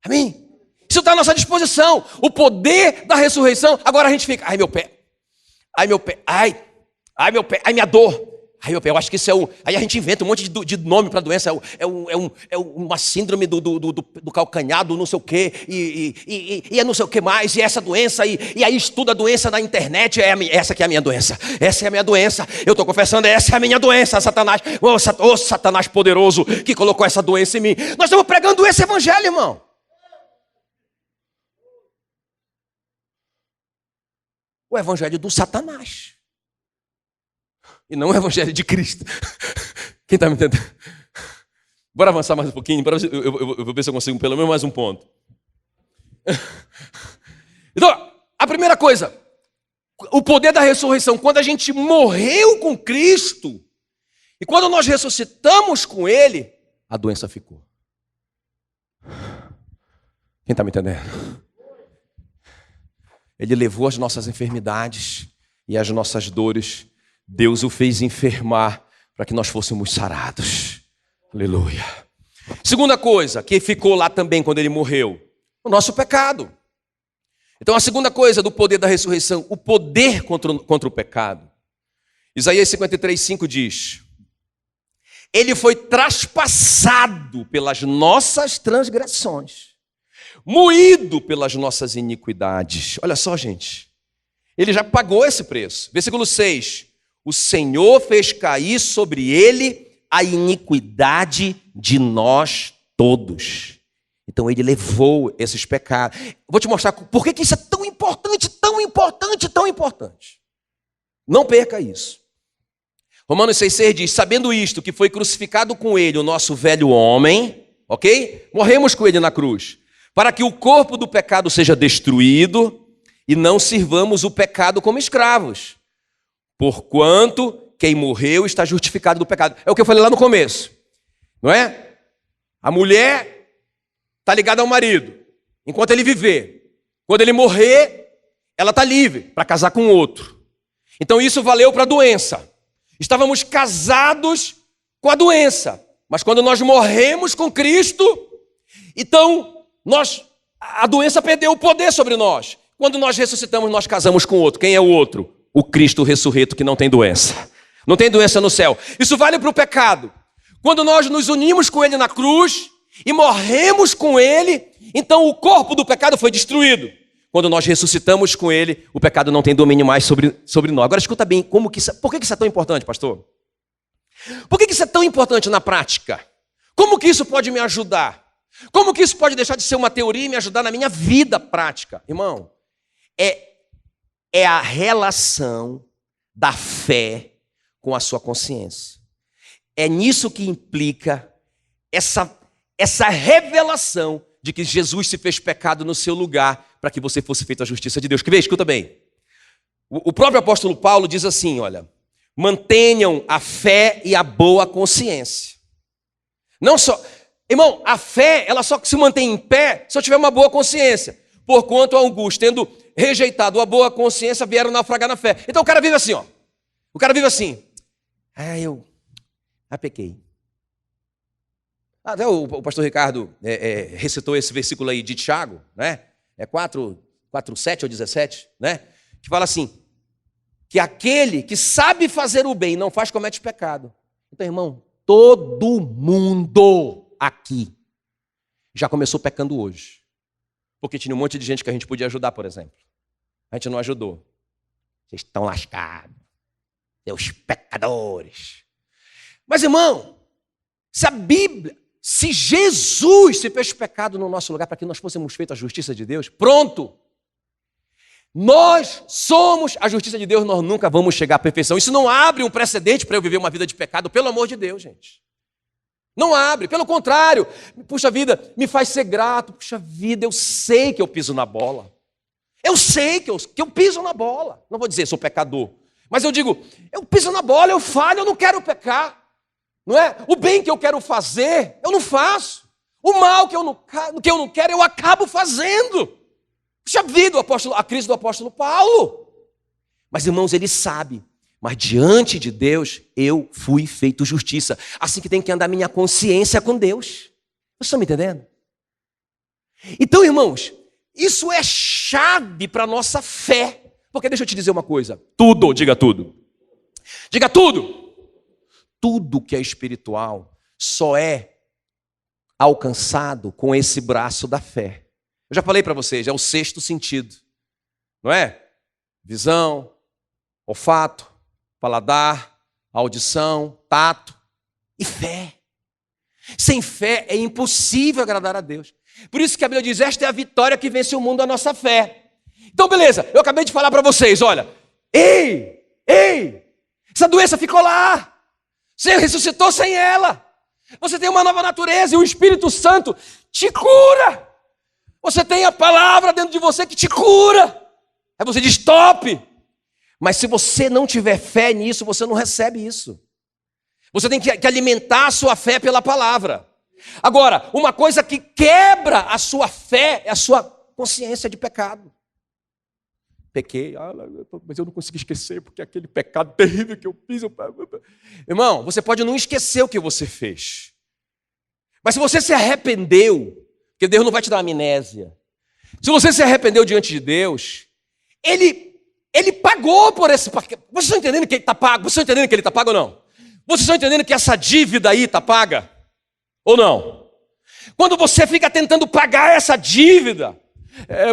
Amém? Isso está à nossa disposição. O poder da ressurreição. Agora a gente fica, ai meu pé, ai minha dor. Aí eu acho que isso aí a gente inventa um monte de nome para a doença. É uma síndrome do calcanhar, do não sei o quê, e é não sei o que mais, e essa doença, e aí estuda a doença na internet. Essa que é a minha doença. Essa é a minha doença. Eu estou confessando, essa é a minha doença, Satanás. Ô Satanás poderoso que colocou essa doença em mim. Nós estamos pregando esse evangelho, irmão. O evangelho do Satanás. E não o evangelho de Cristo. Quem está me entendendo? Bora avançar mais um pouquinho. Eu vou ver se eu consigo pelo menos mais um ponto. Então, a primeira coisa, o poder da ressurreição. Quando a gente morreu com Cristo, e quando nós ressuscitamos com Ele, a doença ficou. Quem está me entendendo? Ele levou as nossas enfermidades e as nossas dores. Deus o fez enfermar para que nós fôssemos sarados. Aleluia. Segunda coisa que ficou lá também quando ele morreu, o nosso pecado. Então a segunda coisa do poder da ressurreição, o poder contra o pecado. Isaías 53:5 diz: ele foi traspassado pelas nossas transgressões, moído pelas nossas iniquidades. Olha só, gente, ele já pagou esse preço. Versículo 6: o Senhor fez cair sobre ele a iniquidade de nós todos. Então ele levou esses pecados. Vou te mostrar por que isso é tão importante. Não perca isso. Romanos 6,6 diz: sabendo isto, que foi crucificado com ele o nosso velho homem, ok? Morremos com ele na cruz, para que o corpo do pecado seja destruído e não sirvamos o pecado como escravos. Porquanto quem morreu está justificado do pecado. É o que eu falei lá no começo, não é? A mulher está ligada ao marido enquanto ele viver. Quando ele morrer, ela está livre para casar com outro. Então isso valeu para a doença. Estávamos casados com a doença, mas quando nós morremos com Cristo, então a doença perdeu o poder sobre nós. Quando nós ressuscitamos, nós casamos com outro. Quem é o outro? O Cristo ressurreto que não tem doença. Não tem doença no céu. Isso vale para o pecado. Quando nós nos unimos com Ele na cruz e morremos com Ele, então o corpo do pecado foi destruído. Quando nós ressuscitamos com Ele, o pecado não tem domínio mais sobre nós. Agora escuta bem, por que isso é tão importante, pastor? Por que isso é tão importante na prática? Como que isso pode me ajudar? Como que isso pode deixar de ser uma teoria e me ajudar na minha vida prática? Irmão, é a relação da fé com a sua consciência. É nisso que implica essa revelação de que Jesus se fez pecado no seu lugar para que você fosse feito a justiça de Deus. Que vê, escuta bem. O próprio apóstolo Paulo diz assim, olha: mantenham a fé e a boa consciência. Não só, irmão, a fé, ela só se mantém em pé se eu tiver uma boa consciência. Porquanto alguns, tendo rejeitado a boa consciência, vieram naufragar na fé. Então o cara vive assim, ó. O cara vive assim: eu pequei. Até o pastor Ricardo recitou esse versículo aí de Tiago, né? 4:7 ou 17, né? Que fala assim: que aquele que sabe fazer o bem e não faz, comete pecado. Então, irmão, todo mundo aqui já começou pecando hoje. Porque tinha um monte de gente que a gente podia ajudar, por exemplo. A gente não ajudou. Vocês estão lascados. Seus pecadores. Mas, irmão, se a Bíblia, se Jesus se fez pecado no nosso lugar para que nós fôssemos feitos a justiça de Deus, pronto. Nós somos a justiça de Deus, nós nunca vamos chegar à perfeição. Isso não abre um precedente para eu viver uma vida de pecado, pelo amor de Deus, gente. Não abre, pelo contrário. Puxa vida, me faz ser grato. Puxa vida, eu sei que eu piso na bola. Eu sei que eu piso na bola. Não vou dizer sou pecador, mas eu digo, eu piso na bola, eu falho, eu não quero pecar. Não é? O bem que eu quero fazer, eu não faço. O mal que eu não quero, eu acabo fazendo. Puxa vida, a crise do apóstolo Paulo. Mas, irmãos, ele sabe. Mas diante de Deus, eu fui feito justiça. Assim que tem que andar minha consciência com Deus. Vocês estão me entendendo? Então, irmãos, isso é chave para a nossa fé. Porque deixa eu te dizer uma coisa. Tudo, diga tudo. Diga tudo. Tudo que é espiritual só é alcançado com esse braço da fé. Eu já falei para vocês, é o sexto sentido. Não é? Visão, olfato, paladar, audição, tato e fé. Sem fé é impossível agradar a Deus. Por isso que a Bíblia diz, esta é a vitória que vence o mundo, a nossa fé. Então beleza, eu acabei de falar para vocês, olha, ei, essa doença ficou lá. Você ressuscitou sem ela. Você tem uma nova natureza e o Espírito Santo te cura. Você tem a palavra dentro de você que te cura. Aí você diz, top. Mas se você não tiver fé nisso, você não recebe isso. Você tem que alimentar a sua fé pela palavra. Agora, uma coisa que quebra a sua fé é a sua consciência de pecado. Pequei, mas eu não consegui esquecer, porque aquele pecado terrível que eu fiz. Irmão, você pode não esquecer o que você fez. Mas se você se arrependeu, porque Deus não vai te dar amnésia. Se você se arrependeu diante de Deus, Ele pagou por esse... Vocês estão entendendo que Ele está pago? Vocês estão entendendo que Ele está pago ou não? Vocês estão entendendo que essa dívida aí está paga? Ou não? Quando você fica tentando pagar essa dívida...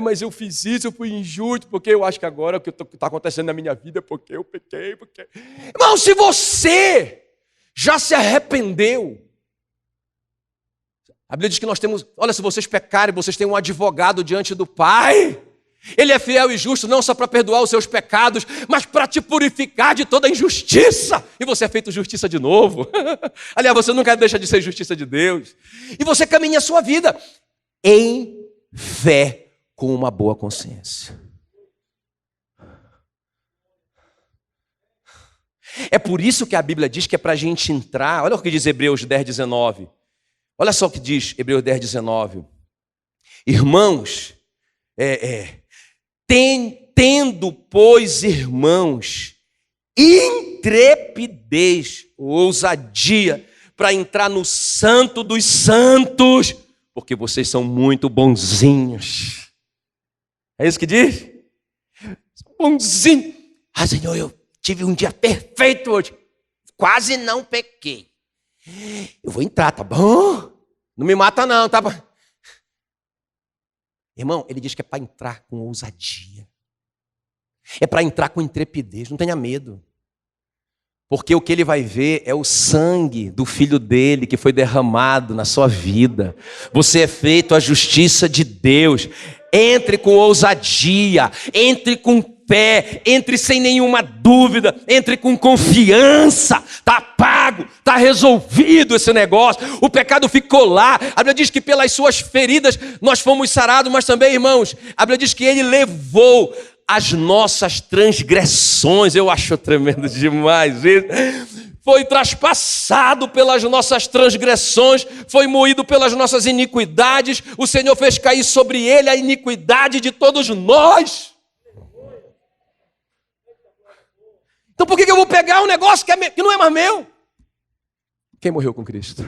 mas eu fiz isso, eu fui injusto, porque eu acho que agora o que está acontecendo na minha vida é porque eu pequei, porque... Irmão, se você já se arrependeu, a Bíblia diz que nós temos... Olha, se vocês pecarem, vocês têm um advogado diante do Pai. Ele é fiel e justo, não só para perdoar os seus pecados, mas para te purificar de toda injustiça. E você é feito justiça de novo. Aliás, você nunca deixa de ser justiça de Deus. E você caminha a sua vida em fé, com uma boa consciência. É por isso que a Bíblia diz que é para a gente entrar. Olha o que diz Hebreus 10, 19. Olha só o que diz Hebreus 10, 19. Irmãos, tendo, pois, irmãos, intrepidez, ousadia, para entrar no santo dos santos, porque vocês são muito bonzinhos. É isso que diz? Bonzinho. Senhor, eu tive um dia perfeito hoje. Quase não pequei. Eu vou entrar, tá bom? Não me mata não, tá bom? Irmão, ele diz que é para entrar com ousadia. É para entrar com intrepidez, não tenha medo. Porque o que ele vai ver é o sangue do filho dele que foi derramado na sua vida. Você é feito a justiça de Deus. Entre com ousadia, entre com fé, entre sem nenhuma dúvida, entre com confiança. Está pago, está resolvido esse negócio. O pecado ficou lá. A Bíblia diz que pelas suas feridas nós fomos sarados, mas também, irmãos, a Bíblia diz que ele levou as nossas transgressões. Eu acho tremendo demais isso. Foi traspassado pelas nossas transgressões, foi moído pelas nossas iniquidades. O Senhor fez cair sobre ele a iniquidade de todos nós. Então por que eu vou pegar um negócio que não é mais meu? Quem morreu com Cristo?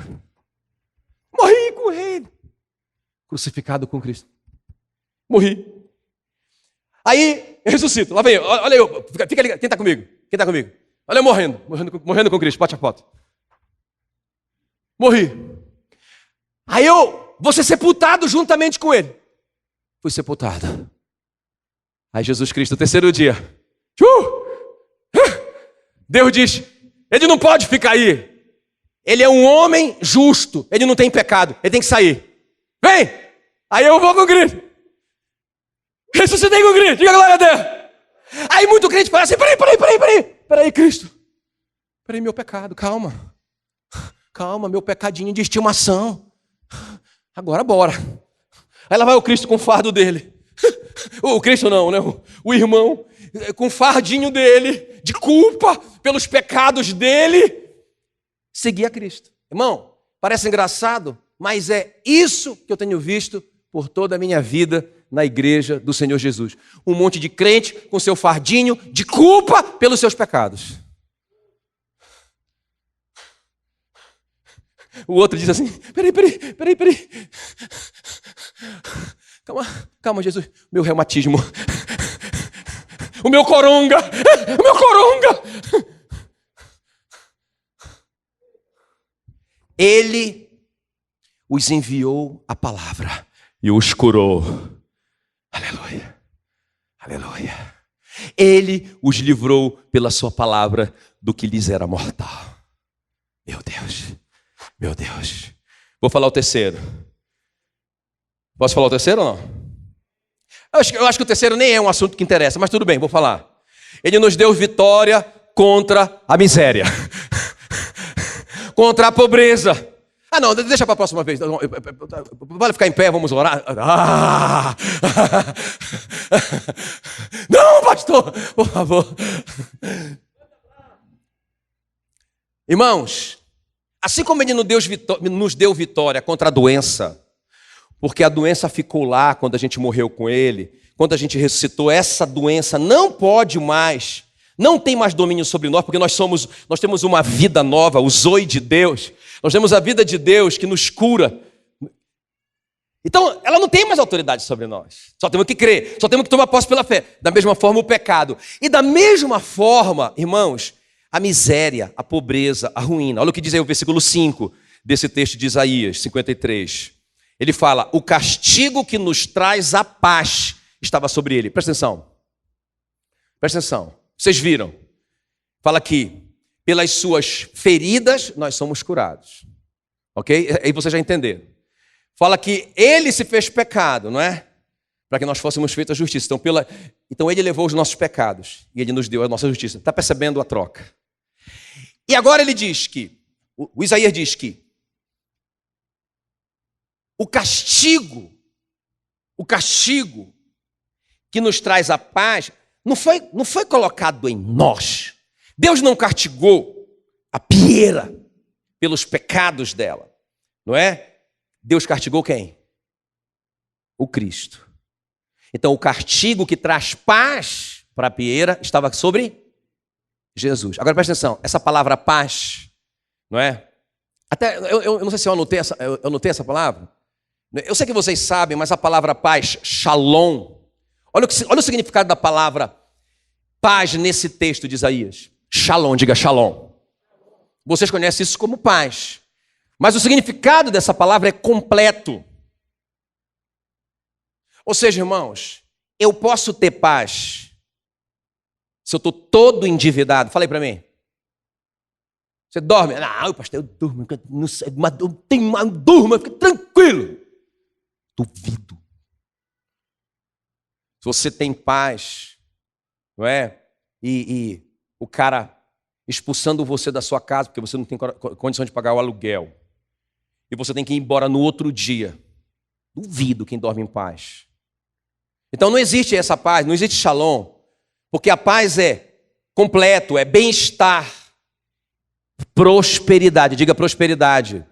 Morri com ele. Crucificado com Cristo. Morri. Aí, eu ressuscito. Lá vem eu. Olha eu. Fica ligado. Quem está comigo? Quem está comigo? Olha eu morrendo com Cristo. Bote a foto. Morri. Aí eu vou ser sepultado juntamente com ele. Fui sepultado. Aí Jesus Cristo, terceiro dia. Deus diz, ele não pode ficar aí. Ele é um homem justo, ele não tem pecado, ele tem que sair. Vem! Aí eu vou com o grito. Ressuscitei com o grito, diga glória a Deus. Aí muito crente fala assim, peraí, Cristo. Peraí, meu pecado, calma. Calma, meu pecadinho de estimação. Agora bora. Aí lá vai o Cristo com o fardo dele. O Cristo não, né? O irmão com o fardinho dele, de culpa pelos pecados dele, seguir a Cristo. Irmão, parece engraçado, mas é isso que eu tenho visto por toda a minha vida na igreja do Senhor Jesus. Um monte de crente com seu fardinho de culpa pelos seus pecados. O outro diz assim, peraí. Calma, Jesus, meu reumatismo. O meu coronga. Ele os enviou a palavra e os curou. Aleluia. Ele os livrou pela sua palavra do que lhes era mortal. Meu Deus. Vou falar o terceiro. Posso falar o terceiro ou não? Eu acho que o terceiro nem é um assunto que interessa, mas tudo bem, vou falar. Ele nos deu vitória contra a miséria. Contra a pobreza. Ah, não, deixa para a próxima vez. Vale ficar em pé, vamos orar. Não, pastor, por favor. Irmãos, assim como ele nos deu vitória contra a doença, porque a doença ficou lá quando a gente morreu com ele, quando a gente ressuscitou, essa doença não pode mais, não tem mais domínio sobre nós, porque nós temos uma vida nova, o zoe de Deus, nós temos a vida de Deus que nos cura. Então, ela não tem mais autoridade sobre nós, só temos que crer, só temos que tomar posse pela fé. Da mesma forma o pecado, e da mesma forma, irmãos, a miséria, a pobreza, a ruína. Olha o que diz aí o versículo 5 desse texto de Isaías 53. Ele fala, o castigo que nos traz a paz estava sobre ele. Presta atenção. Vocês viram? Fala aqui, pelas suas feridas nós somos curados. Ok? Aí vocês já entenderam. Fala que ele se fez pecado, não é? Para que nós fôssemos feitos a justiça. Então ele levou os nossos pecados e ele nos deu a nossa justiça. Está percebendo a troca? E agora ele diz que, o Isaías diz que, o castigo que nos traz a paz não foi colocado em nós. Deus não castigou a Pieira pelos pecados dela, não é? Deus castigou quem? O Cristo. Então o castigo que traz paz para a Pieira estava sobre Jesus. Agora presta atenção, essa palavra paz, não é? Até eu não sei se eu anotei essa palavra. Eu sei que vocês sabem, mas a palavra paz, shalom, olha o significado da palavra paz nesse texto de Isaías. Shalom, diga shalom. Vocês conhecem isso como paz. Mas o significado dessa palavra é completo. Ou seja, irmãos, eu posso ter paz se eu estou todo endividado. Fala aí para mim. Você dorme? Não, pastor, eu durmo. Não sei, mas eu durmo, fica tranquilo. Duvido. Se você tem paz, não é? E o cara expulsando você da sua casa, porque você não tem condição de pagar o aluguel, e você tem que ir embora no outro dia. Duvido quem dorme em paz. Então não existe essa paz, não existe shalom, porque a paz é completo, é bem-estar, prosperidade, diga prosperidade.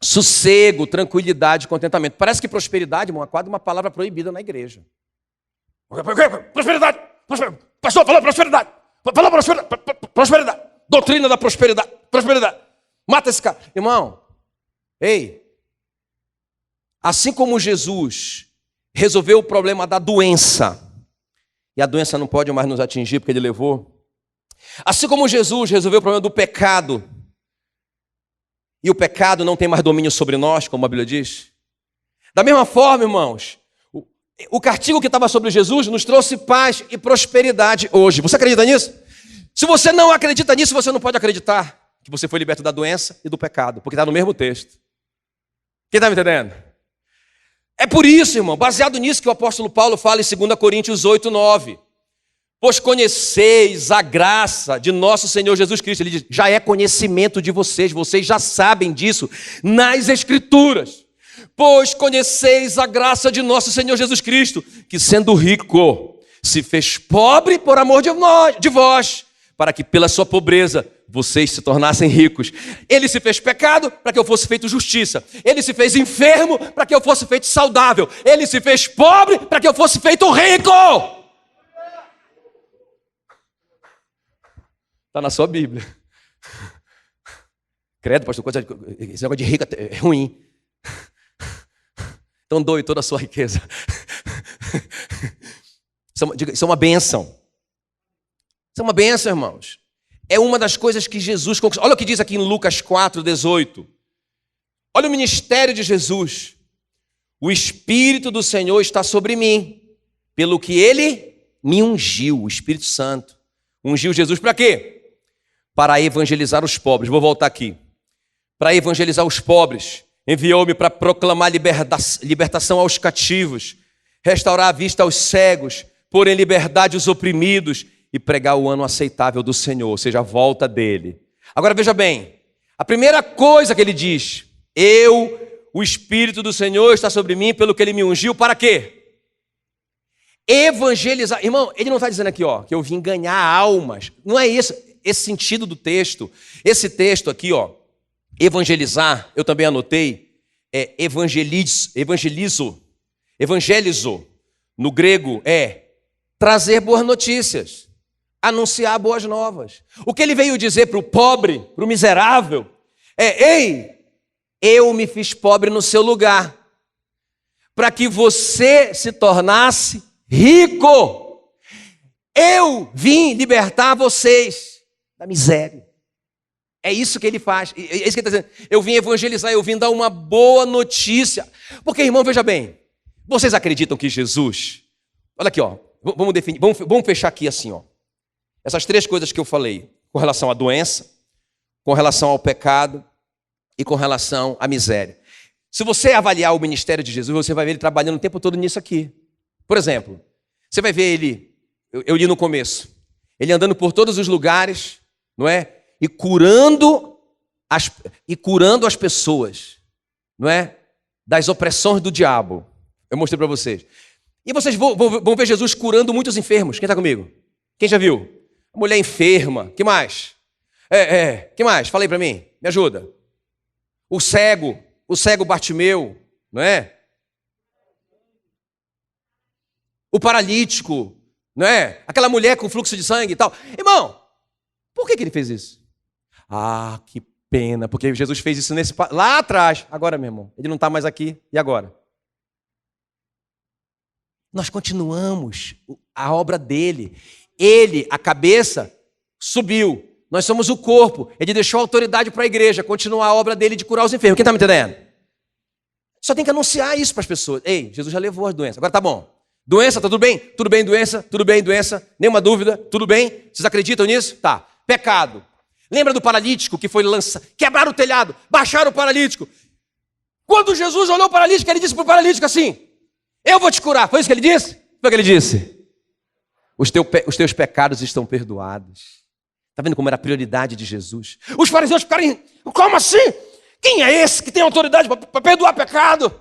Sossego, tranquilidade, contentamento. Parece que prosperidade, irmão, é quase uma palavra proibida na igreja. Prosperidade. Pastor, fala prosperidade. Fala prosperidade. Doutrina da prosperidade. Prosperidade. Mata esse cara. Irmão, ei. Assim como Jesus resolveu o problema da doença, e a doença não pode mais nos atingir porque ele levou. Assim como Jesus resolveu o problema do pecado, e o pecado não tem mais domínio sobre nós, como a Bíblia diz. Da mesma forma, irmãos, o castigo que estava sobre Jesus nos trouxe paz e prosperidade hoje. Você acredita nisso? Se você não acredita nisso, você não pode acreditar. que você foi liberto da doença e do pecado, porque está no mesmo texto. Quem está me entendendo? É por isso, irmão, baseado nisso que o apóstolo Paulo fala em 2 Coríntios 8, 9. Pois conheceis a graça de nosso Senhor Jesus Cristo. Ele diz, já é conhecimento de vocês já sabem disso nas Escrituras. Pois conheceis a graça de nosso Senhor Jesus Cristo, que sendo rico, se fez pobre por amor de vós, para que pela sua pobreza vocês se tornassem ricos. Ele se fez pecado para que eu fosse feito justiça. Ele se fez enfermo para que eu fosse feito saudável. Ele se fez pobre para que eu fosse feito rico. Está na sua Bíblia. Credo, pastor, esse negócio de rico é ruim. Então doe toda a sua riqueza. Isso é uma bênção. Isso é uma bênção, irmãos. É uma das coisas que Jesus conquistou. Olha o que diz aqui em Lucas 4, 18. Olha o ministério de Jesus. O Espírito do Senhor está sobre mim, pelo que Ele me ungiu, o Espírito Santo. Ungiu Jesus para quê? Para evangelizar os pobres. Vou voltar aqui. Para evangelizar os pobres. Enviou-me para proclamar libertação aos cativos, restaurar a vista aos cegos, pôr em liberdade os oprimidos e pregar o ano aceitável do Senhor, ou seja, a volta dele. Agora veja bem, a primeira coisa que ele diz, o Espírito do Senhor está sobre mim, pelo que ele me ungiu, para quê? Evangelizar. Irmão, ele não está dizendo aqui, ó, que eu vim ganhar almas. Não é esse sentido do texto. Esse texto aqui, ó, evangelizar, eu também anotei, é evangelizo. No grego é trazer boas notícias, anunciar boas novas. O que ele veio dizer para o pobre, para o miserável, é: ei, eu me fiz pobre no seu lugar, para que você se tornasse rico. Eu vim libertar vocês da miséria. É isso que ele faz, é isso que ele está dizendo. Eu vim evangelizar, eu vim dar uma boa notícia. Porque, irmão, veja bem, vocês acreditam que Jesus... Olha aqui, ó, vamos definir, vamos fechar aqui assim, ó. Essas três coisas que eu falei, com relação à doença, com relação ao pecado e com relação à miséria. Se você avaliar o ministério de Jesus, você vai ver ele trabalhando o tempo todo nisso aqui. Por exemplo, você vai ver ele, eu li no começo, ele andando por todos os lugares, não é? E curando as pessoas, não é? Das opressões do diabo. Eu mostrei para vocês. E vocês vão ver Jesus curando muitos enfermos. Quem está comigo? Quem já viu? A mulher enferma. Que mais? Que mais? Fala aí para mim. Me ajuda. O cego Bartimeu, não é? O paralítico, não é? Aquela mulher com fluxo de sangue e tal. Irmão, por que ele fez isso? Ah, que pena, porque Jesus fez isso lá atrás. Agora, meu irmão, ele não está mais aqui. E agora? Nós continuamos a obra dele. Ele, a cabeça, subiu. Nós somos o corpo. Ele deixou a autoridade para a igreja continuar a obra dele de curar os enfermos. Quem está me entendendo? Só tem que anunciar isso para as pessoas. Ei, Jesus já levou as doenças. Agora tá bom. Doença, tá tudo bem? Tudo bem, doença? Tudo bem, doença? Nenhuma dúvida? Tudo bem? Vocês acreditam nisso? Tá. Pecado. Lembra do paralítico que foi lançado? Quebraram o telhado, baixaram o paralítico. Quando Jesus olhou o paralítico, ele disse para o paralítico assim: eu vou te curar. Foi isso que ele disse? Foi o que ele disse? Os teus pecados estão perdoados. Está vendo como era a prioridade de Jesus? Os fariseus ficaram, como assim? Quem é esse que tem autoridade para perdoar pecado?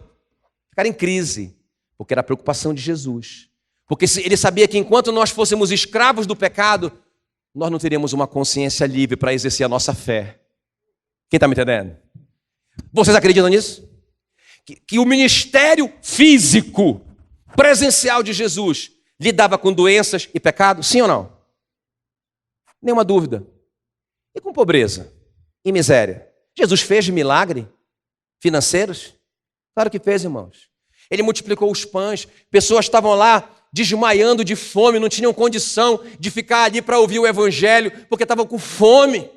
Ficaram em crise, porque era a preocupação de Jesus. Porque ele sabia que enquanto nós fôssemos escravos do pecado, nós não teríamos uma consciência livre para exercer a nossa fé. Quem está me entendendo? Vocês acreditam nisso? Que o ministério físico, presencial de Jesus, lidava com doenças e pecado? Sim ou não? Nenhuma dúvida. E com pobreza e miséria? Jesus fez milagre financeiros? Claro que fez, irmãos. Ele multiplicou os pães, pessoas estavam lá desmaiando de fome, não tinham condição de ficar ali para ouvir o evangelho, porque estavam com fome.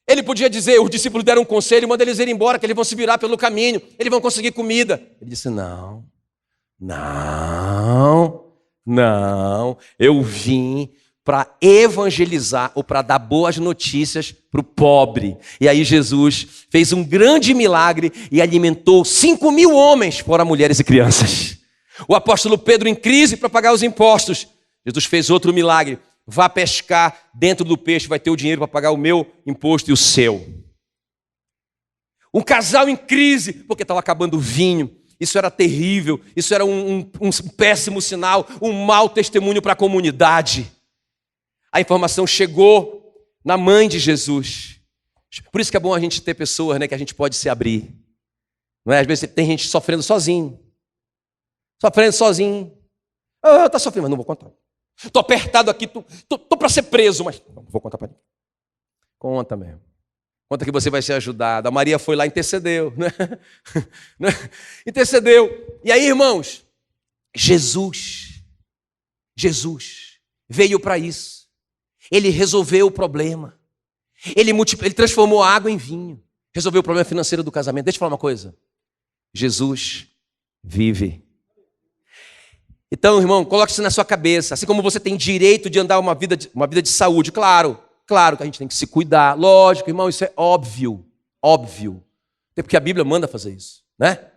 Ele podia dizer, os discípulos deram um conselho, manda eles irem embora, que eles vão se virar pelo caminho, eles vão conseguir comida. Ele disse, não, eu vim para evangelizar ou para dar boas notícias para o pobre. E aí Jesus fez um grande milagre e alimentou 5.000 homens, fora mulheres e crianças. O apóstolo Pedro em crise para pagar os impostos. Jesus fez outro milagre. Vá pescar dentro do peixe, vai ter o dinheiro para pagar o meu imposto e o seu. Um casal em crise, porque estava acabando o vinho. Isso era terrível, isso era um péssimo sinal, um mau testemunho para a comunidade. A informação chegou na mãe de Jesus. Por isso que é bom a gente ter pessoas, né, que a gente pode se abrir. Não é? Às vezes tem gente sofrendo sozinho. Está sofrendo, mas não vou contar. Estou apertado aqui, estou para ser preso, mas não vou contar para ninguém. Conta mesmo. Conta que você vai ser ajudado. A Maria foi lá e intercedeu. Né? Intercedeu. E aí, irmãos, Jesus veio para isso. Ele resolveu o problema. Ele transformou a água em vinho. Resolveu o problema financeiro do casamento. Deixa eu falar uma coisa. Jesus vive. Então, irmão, coloque isso na sua cabeça. Assim como você tem direito de andar uma vida de saúde, claro que a gente tem que se cuidar. Lógico, irmão, isso é óbvio. Até porque a Bíblia manda fazer isso, né?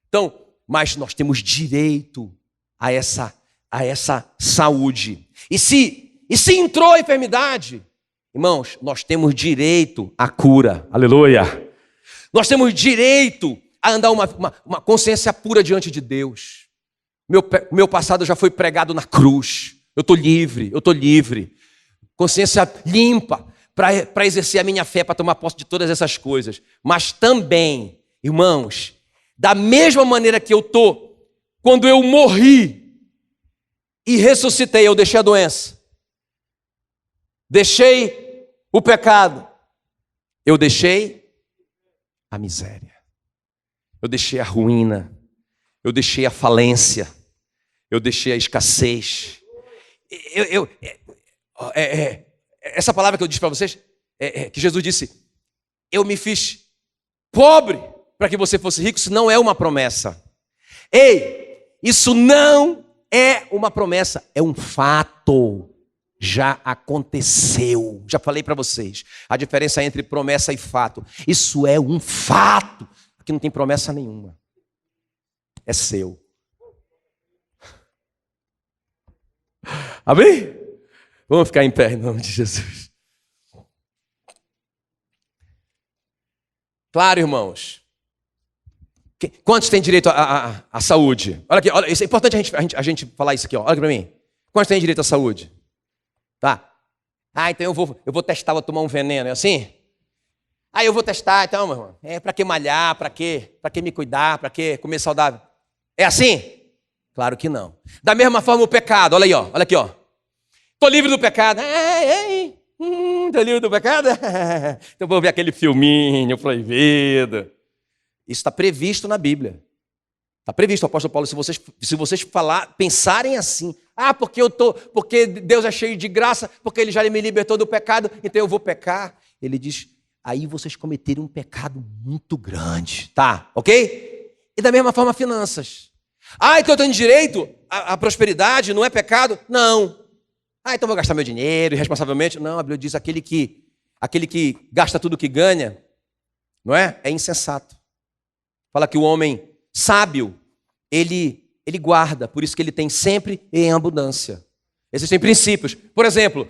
Então, mas nós temos direito a essa saúde. E se entrou a enfermidade, irmãos, nós temos direito à cura. Aleluia! Nós temos direito a andar uma consciência pura diante de Deus. Meu passado já foi pregado na cruz. Eu estou livre. Consciência limpa para exercer a minha fé, para tomar posse de todas essas coisas. Mas também, irmãos, da mesma maneira que eu estou, quando eu morri e ressuscitei, eu deixei a doença. Deixei o pecado. Eu deixei a miséria. Eu deixei a ruína. Eu deixei a falência. Eu deixei a escassez. Essa palavra que eu disse para vocês, que Jesus disse, eu me fiz pobre para que você fosse rico, isso não é uma promessa. Ei, isso não é uma promessa, é um fato. Já aconteceu. Já falei para vocês. A diferença entre promessa e fato. Isso é um fato. Aqui não tem promessa nenhuma. É seu. Amém? Vamos ficar em pé em nome de Jesus. Claro, irmãos. Quantos têm direito à saúde? Olha aqui, olha, isso é importante a gente falar isso aqui. Ó. Olha aqui para mim. Quantos têm direito à saúde? Tá. Então eu vou testar, vou tomar um veneno, é assim? Eu vou testar, então, meu irmão. Para que malhar, para que me cuidar, para que comer saudável? É assim? Claro que não. Da mesma forma o pecado, olha aí, ó, olha aqui, ó. Estou livre do pecado. Estou livre do pecado? Então vou ver aquele filminho proibido. Isso está previsto na Bíblia. Está previsto, o apóstolo Paulo, se vocês pensarem assim, porque Deus é cheio de graça, porque Ele já me libertou do pecado, então eu vou pecar. Ele diz, aí vocês cometeram um pecado muito grande, tá? Ok? E da mesma forma, finanças. Então eu tenho direito à prosperidade, não é pecado? Não. Então eu vou gastar meu dinheiro irresponsavelmente? Não, a Bíblia diz, aquele que gasta tudo que ganha, não é? É insensato. Fala que o homem sábio, ele guarda, por isso que ele tem sempre em abundância. Existem princípios. Por exemplo,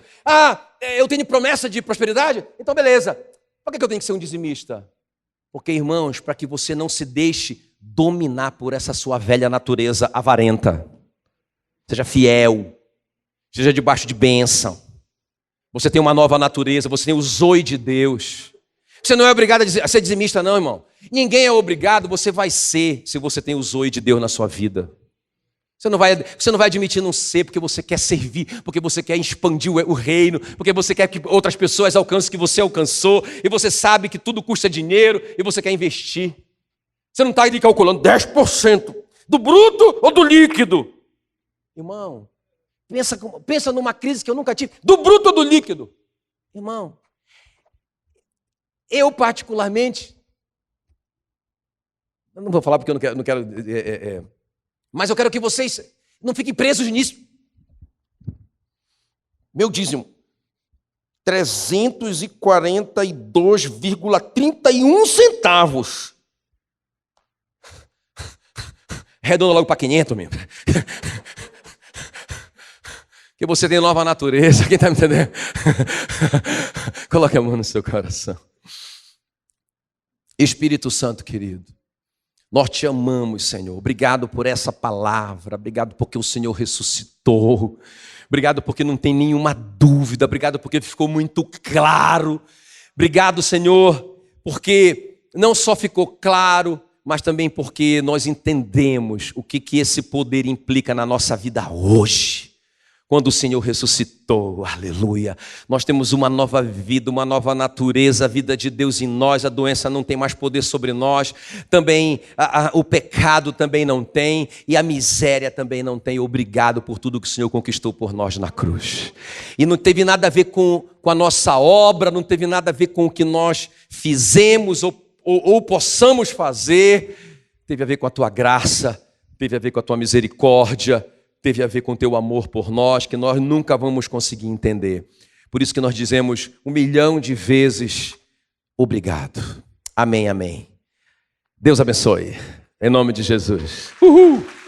eu tenho promessa de prosperidade? Então beleza. Por que eu tenho que ser um dizimista? Porque, irmãos, para que você não se deixe dominar por essa sua velha natureza avarenta. Seja fiel. Seja debaixo de bênção. Você tem uma nova natureza, você tem o zoe de Deus. Você não é obrigado a ser dizimista, não, irmão. Ninguém é obrigado, você vai ser, se você tem o zoe de Deus na sua vida. Você não vai admitir não ser, porque você quer servir, porque você quer expandir o reino, porque você quer que outras pessoas alcancem o que você alcançou, e você sabe que tudo custa dinheiro, e você quer investir. Você não está aí calculando 10% do bruto ou do líquido. Irmão, pensa numa crise que eu nunca tive, do bruto ou do líquido. Irmão, eu particularmente, eu não vou falar porque eu não quero mas eu quero que vocês não fiquem presos nisso. Meu dízimo, 342,31 centavos. Redonda logo para 500, meu. Que você tem nova natureza. Quem está me entendendo? Coloque a mão no seu coração. Espírito Santo, querido, nós te amamos, Senhor. Obrigado por essa palavra. Obrigado porque o Senhor ressuscitou. Obrigado porque não tem nenhuma dúvida. Obrigado porque ficou muito claro. Obrigado, Senhor, porque não só ficou claro, mas também porque nós entendemos o que esse poder implica na nossa vida hoje. Quando o Senhor ressuscitou, aleluia, nós temos uma nova vida, uma nova natureza, a vida de Deus em nós, a doença não tem mais poder sobre nós, também o pecado também não tem, e a miséria também não tem. Obrigado por tudo que o Senhor conquistou por nós na cruz. E não teve nada a ver com a nossa obra, não teve nada a ver com o que nós fizemos ou possamos fazer, teve a ver com a tua graça, teve a ver com a tua misericórdia, teve a ver com o teu amor por nós, que nós nunca vamos conseguir entender. Por isso que nós dizemos 1.000.000 de vezes obrigado. Amém, amém. Deus abençoe. Em nome de Jesus. Uhul!